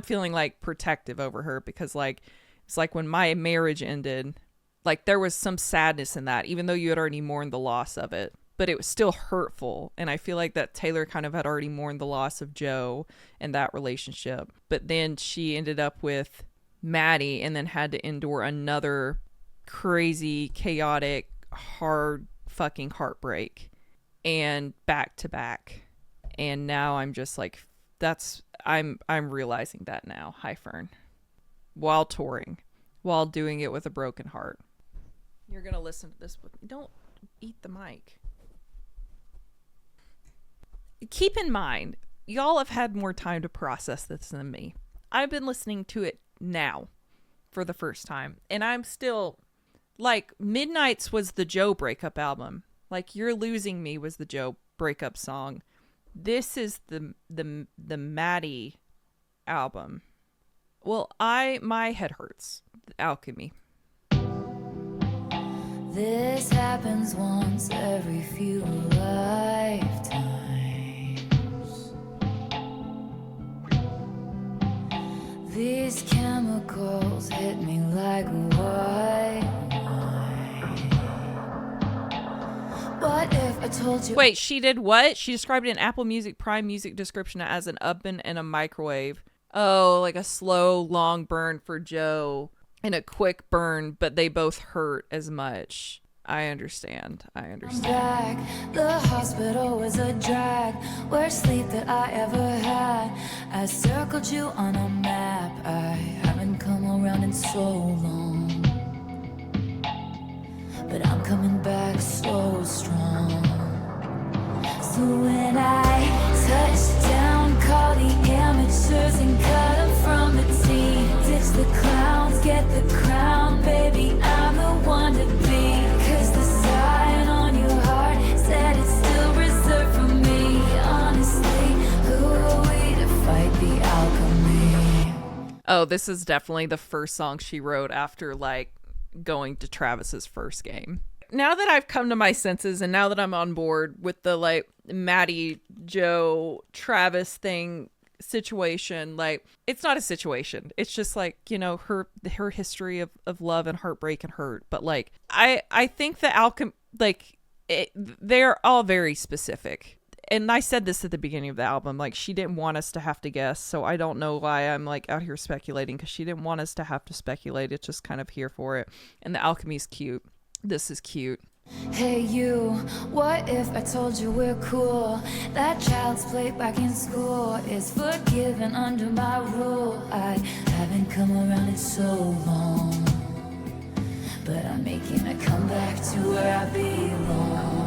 feeling like protective over her, because like it's like when my marriage ended, like there was some sadness in that, even though you had already mourned the loss of it, but it was still hurtful. And I feel like that Taylor kind of had already mourned the loss of Joe and that relationship. But then she ended up with Maddie and then had to endure another crazy, chaotic, hard fucking heartbreak, and back to back. And now I'm just like, I'm realizing that now. Hi, Fern. While touring, while doing it with a broken heart. You're going to listen to this with me. Don't eat the mic. Keep in mind, y'all have had more time to process this than me. I've been listening to it now for the first time, and I'm still like, Midnights was the Joe breakup album. Like, You're Losing Me was the Joe breakup song. This is the Maddie album. Well, my head hurts. Alchemy. This happens once every few lifetimes. These chemicals hit me like white wine. What if I told you? Wait, she did what? She described it in Apple Music Prime Music description as an oven and a microwave. Oh, like a slow, long burn for Joe and a quick burn, but they both hurt as much. I understand. Back. The hospital was a drag. Worst sleep that I ever had. I circled you on a map. I haven't come around in so long, but I'm coming back so strong. So when I touch down, call the amateurs and cut them from the team. Ditch the clowns, get the crown, baby, I'm the one to be. Cause the sign on your heart said it's still reserved for me. Honestly, who are we to fight the alchemy? Oh, this is definitely the first song she wrote after like going to Travis's first game. Now that I've come to my senses and now that I'm on board with the like Maddie, Joe, Travis thing situation, like it's not a situation. It's just like, you know, her history of love and heartbreak and hurt. But like, I think the Alchemy, like they're all very specific. And I said this at the beginning of the album, like she didn't want us to have to guess. So I don't know why I'm like out here speculating, because she didn't want us to have to speculate. It's just kind of here for it. And the Alchemy's cute. This is cute. Hey you, what if I told you we're cool? That child's play back in school is forgiven under my rule. I haven't come around in so long, but I'm making a comeback to where I belong.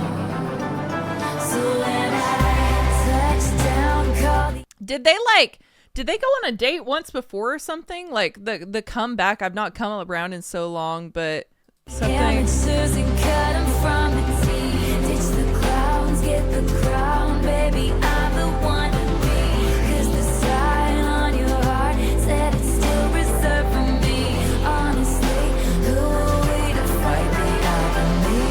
So when I touch down, call the... Did they go on a date once before or something? Like the comeback, I've not come around in so long, but something. Amateurs and cut 'em from the team. Ditch the clowns, get the crown, baby, I'm the one to be. Cause the sign on your heart said it's still reserved for me. Honestly, who are we to fight the alchemy?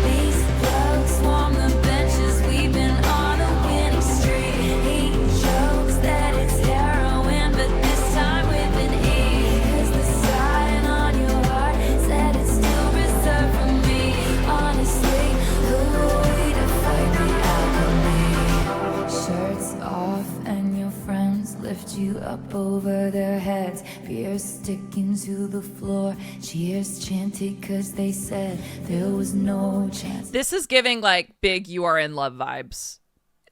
These plugs swarm the benches, we've been on a winning streak. He jokes that it's heroin, but this time with an E. Cause the sign on your heart said it's still reserved for me. Honestly, who are we to fight the alchemy? Shirts off and your friends lift you up over their heads. Beer sticking to the floor. Cheers chanted cause they said there was no chance. This is giving like big You Are in Love vibes.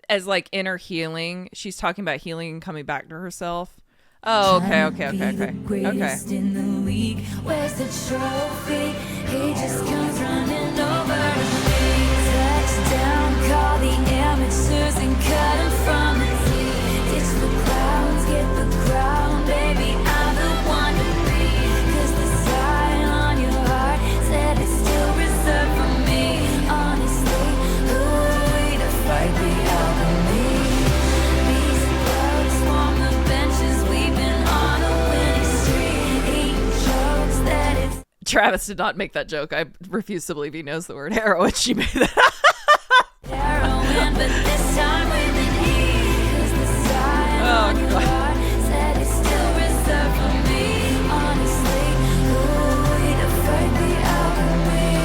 As like inner healing. She's talking about healing and coming back to herself. Oh, okay. Greatest in the league. Where's the trophy? He just comes running over to me. Touchdown, call the amateurs and cut him from Travis did not make that joke. I refuse to believe he knows the word heroin. She made that. Heroin, but this time with an E. 'Cause the side on your heart said it's still reserved for me. Honestly, who would affect the alchemy?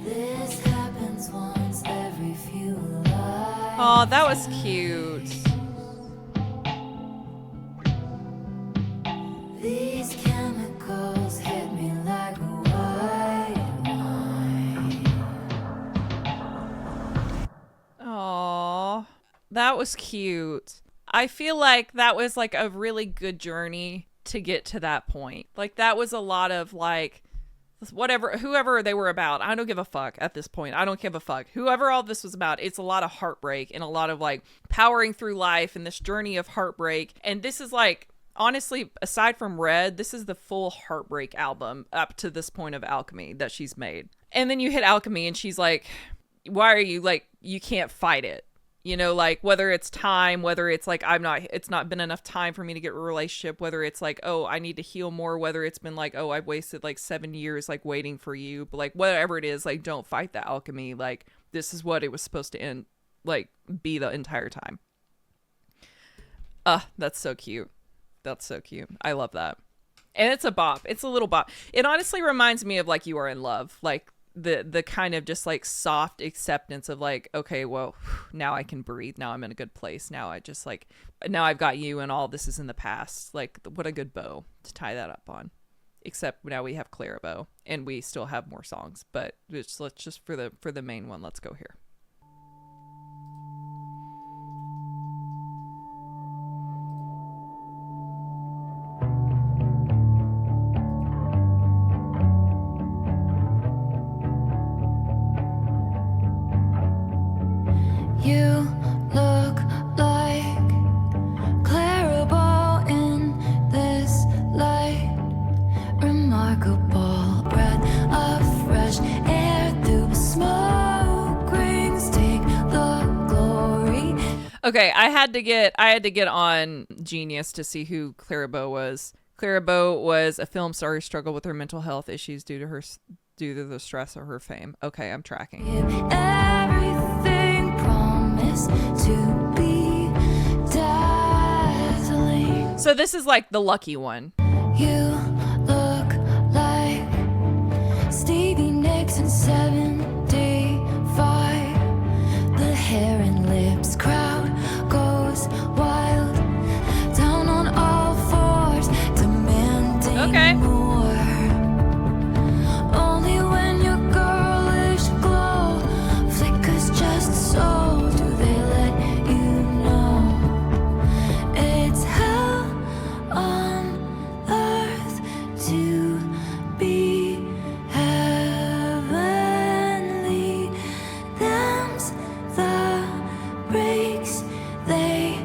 This happens once every few lives. Oh, that was cute. These chemicals hit me like white wine. Oh, that was cute. I feel like that was like a really good journey to get to that point. Like that was a lot of like whatever, whoever they were about. I don't give a fuck at this point. I don't give a fuck. Whoever all this was about, it's a lot of heartbreak and a lot of like powering through life and this journey of heartbreak. And this is like, honestly, aside from Red, this is the full heartbreak album up to this point of Alchemy that she's made. And then you hit Alchemy and she's like, why are you like, you can't fight it. You know, like whether it's time, whether it's like, it's not been enough time for me to get a relationship, whether it's like, oh, I need to heal more, whether it's been like, oh, I've wasted like 7 years like waiting for you, but like whatever it is, like don't fight the alchemy. Like this is what it was supposed to end, like be the entire time. That's so cute. That's so cute. I love that. And it's a bop. It's a little bop. It honestly reminds me of like You Are in Love. Like the kind of just like soft acceptance of like, okay, well, now I can breathe. Now I'm in a good place. Now I just like, now I've got you and all this is in the past. Like what a good bow to tie that up on. Except now we have Clara Bow and we still have more songs, but let's just for the main one, let's go here. You look like Clara Bow in this light. Remarkable breath of fresh air through smoke rings. Take the glory. Okay, I had to get on Genius to see who Clara Bow was. Clara Bow was a film star who struggled with her mental health issues due to the stress of her fame. Okay, I'm tracking. Everything promised to be dazzling. So this is like the lucky one. You look like Stevie Nicks in 75. The hair and lips crowd goes wild. Down on all fours, demanding Okay. more. Only when your girlish glow flickers just so do they let you know it's hell on earth to be heavenly. Them's the breaks, they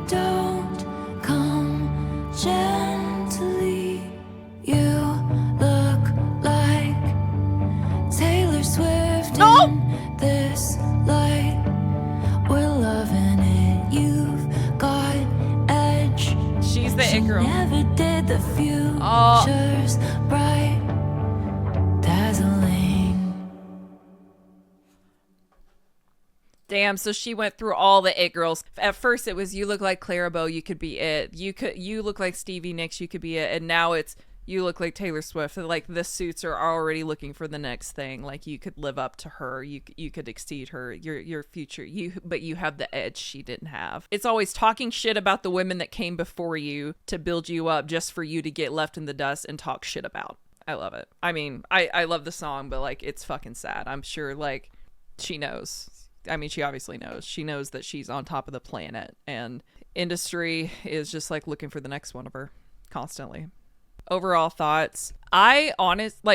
don't come gently. You look like Taylor Swift No! in this light. We're loving it. You've got edge. She's the She it girl. never did the Oh. future's bright, dazzling. Damn, so she went through all the it girls. At first it was you look like Clara Bow, you could be it. You look like Stevie Nicks, you could be it. And now it's you look like Taylor Swift. Like the suits are already looking for the next thing. Like you could live up to her. You could exceed her. Your future. But you have the edge she didn't have. It's always talking shit about the women that came before you to build you up just for you to get left in the dust and talk shit about. I love it. I mean, I love the song, but like it's fucking sad. I'm sure like she knows. I mean, she obviously knows. She knows that she's on top of the planet and industry is just like looking for the next one of her constantly. Overall thoughts.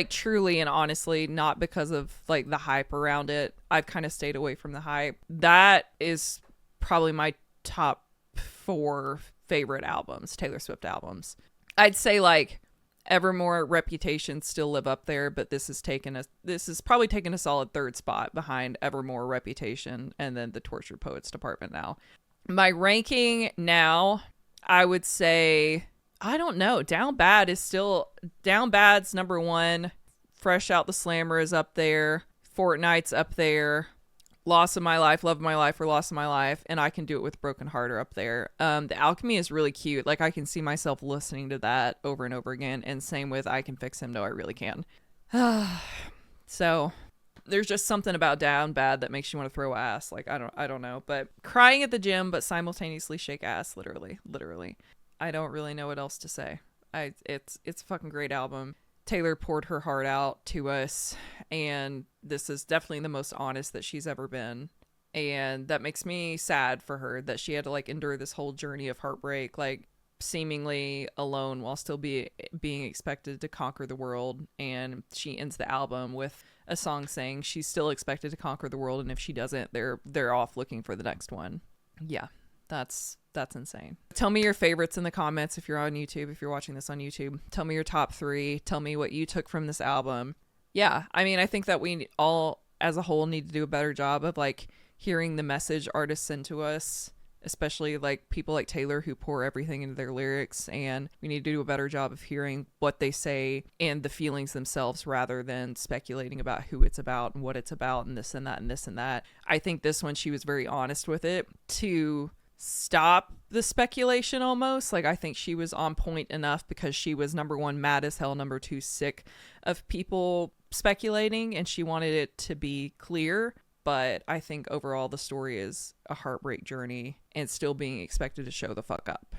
Truly and honestly, not because of like the hype around it. I've kind of stayed away from the hype. That is probably my top 4 favorite albums, Taylor Swift albums. I'd say like Evermore, Reputation still live up there, but this is probably taken a solid 3rd spot behind Evermore, Reputation, and then the Tortured Poets Department now. My ranking now, I would say I don't know. Down Bad's number one. Fresh Out the Slammer is up there. Fortnight's up there. Loss of My Life, Love of My Life, or Loss of My Life, and I Can Do It with Broken Heart are up there. The Alchemy is really cute. Like, I can see myself listening to that over and over again, and same with I Can Fix Him. No, I really can. So there's just something about Down Bad that makes you want to throw ass. Like, I don't know, but crying at the gym, but simultaneously shake ass. Literally. I don't really know what else to say. It's a fucking great album. Taylor poured her heart out to us, and this is definitely the most honest that she's ever been. And that makes me sad for her that she had to like endure this whole journey of heartbreak, like seemingly alone while still being expected to conquer the world. And she ends the album with a song saying she's still expected to conquer the world, and if she doesn't, they're off looking for the next one. Yeah, that's insane. Tell me your favorites in the comments if you're on YouTube, if you're watching this on YouTube. Tell me your top 3. Tell me what you took from this album. Yeah, I mean, I think that we all as a whole need to do a better job of like hearing the message artists send to us, especially like people like Taylor who pour everything into their lyrics, and we need to do a better job of hearing what they say and the feelings themselves rather than speculating about who it's about and what it's about and this and that and this and that. I think this one, she was very honest with it to stop the speculation almost. Like, I think she was on point enough because she was, number 1, mad as hell, number 2, sick of people speculating, and she wanted it to be clear. But I think overall the story is a heartbreak journey and still being expected to show the fuck up.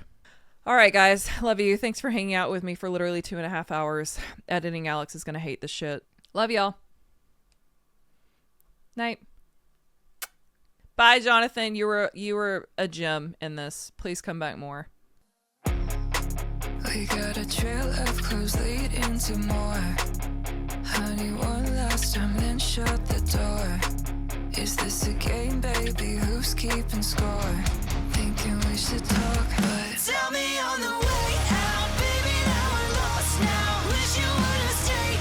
All right, guys. Love you. Thanks for hanging out with me for literally 2.5 hours. Editing Alex is going to hate this shit. Love y'all. Night. Bye, Jonathan. You were a gem in this. Please come back more. We got a trail of clues lead into more. Honey, one last time, then shut the door. Is this a game, baby? Who's keeping score?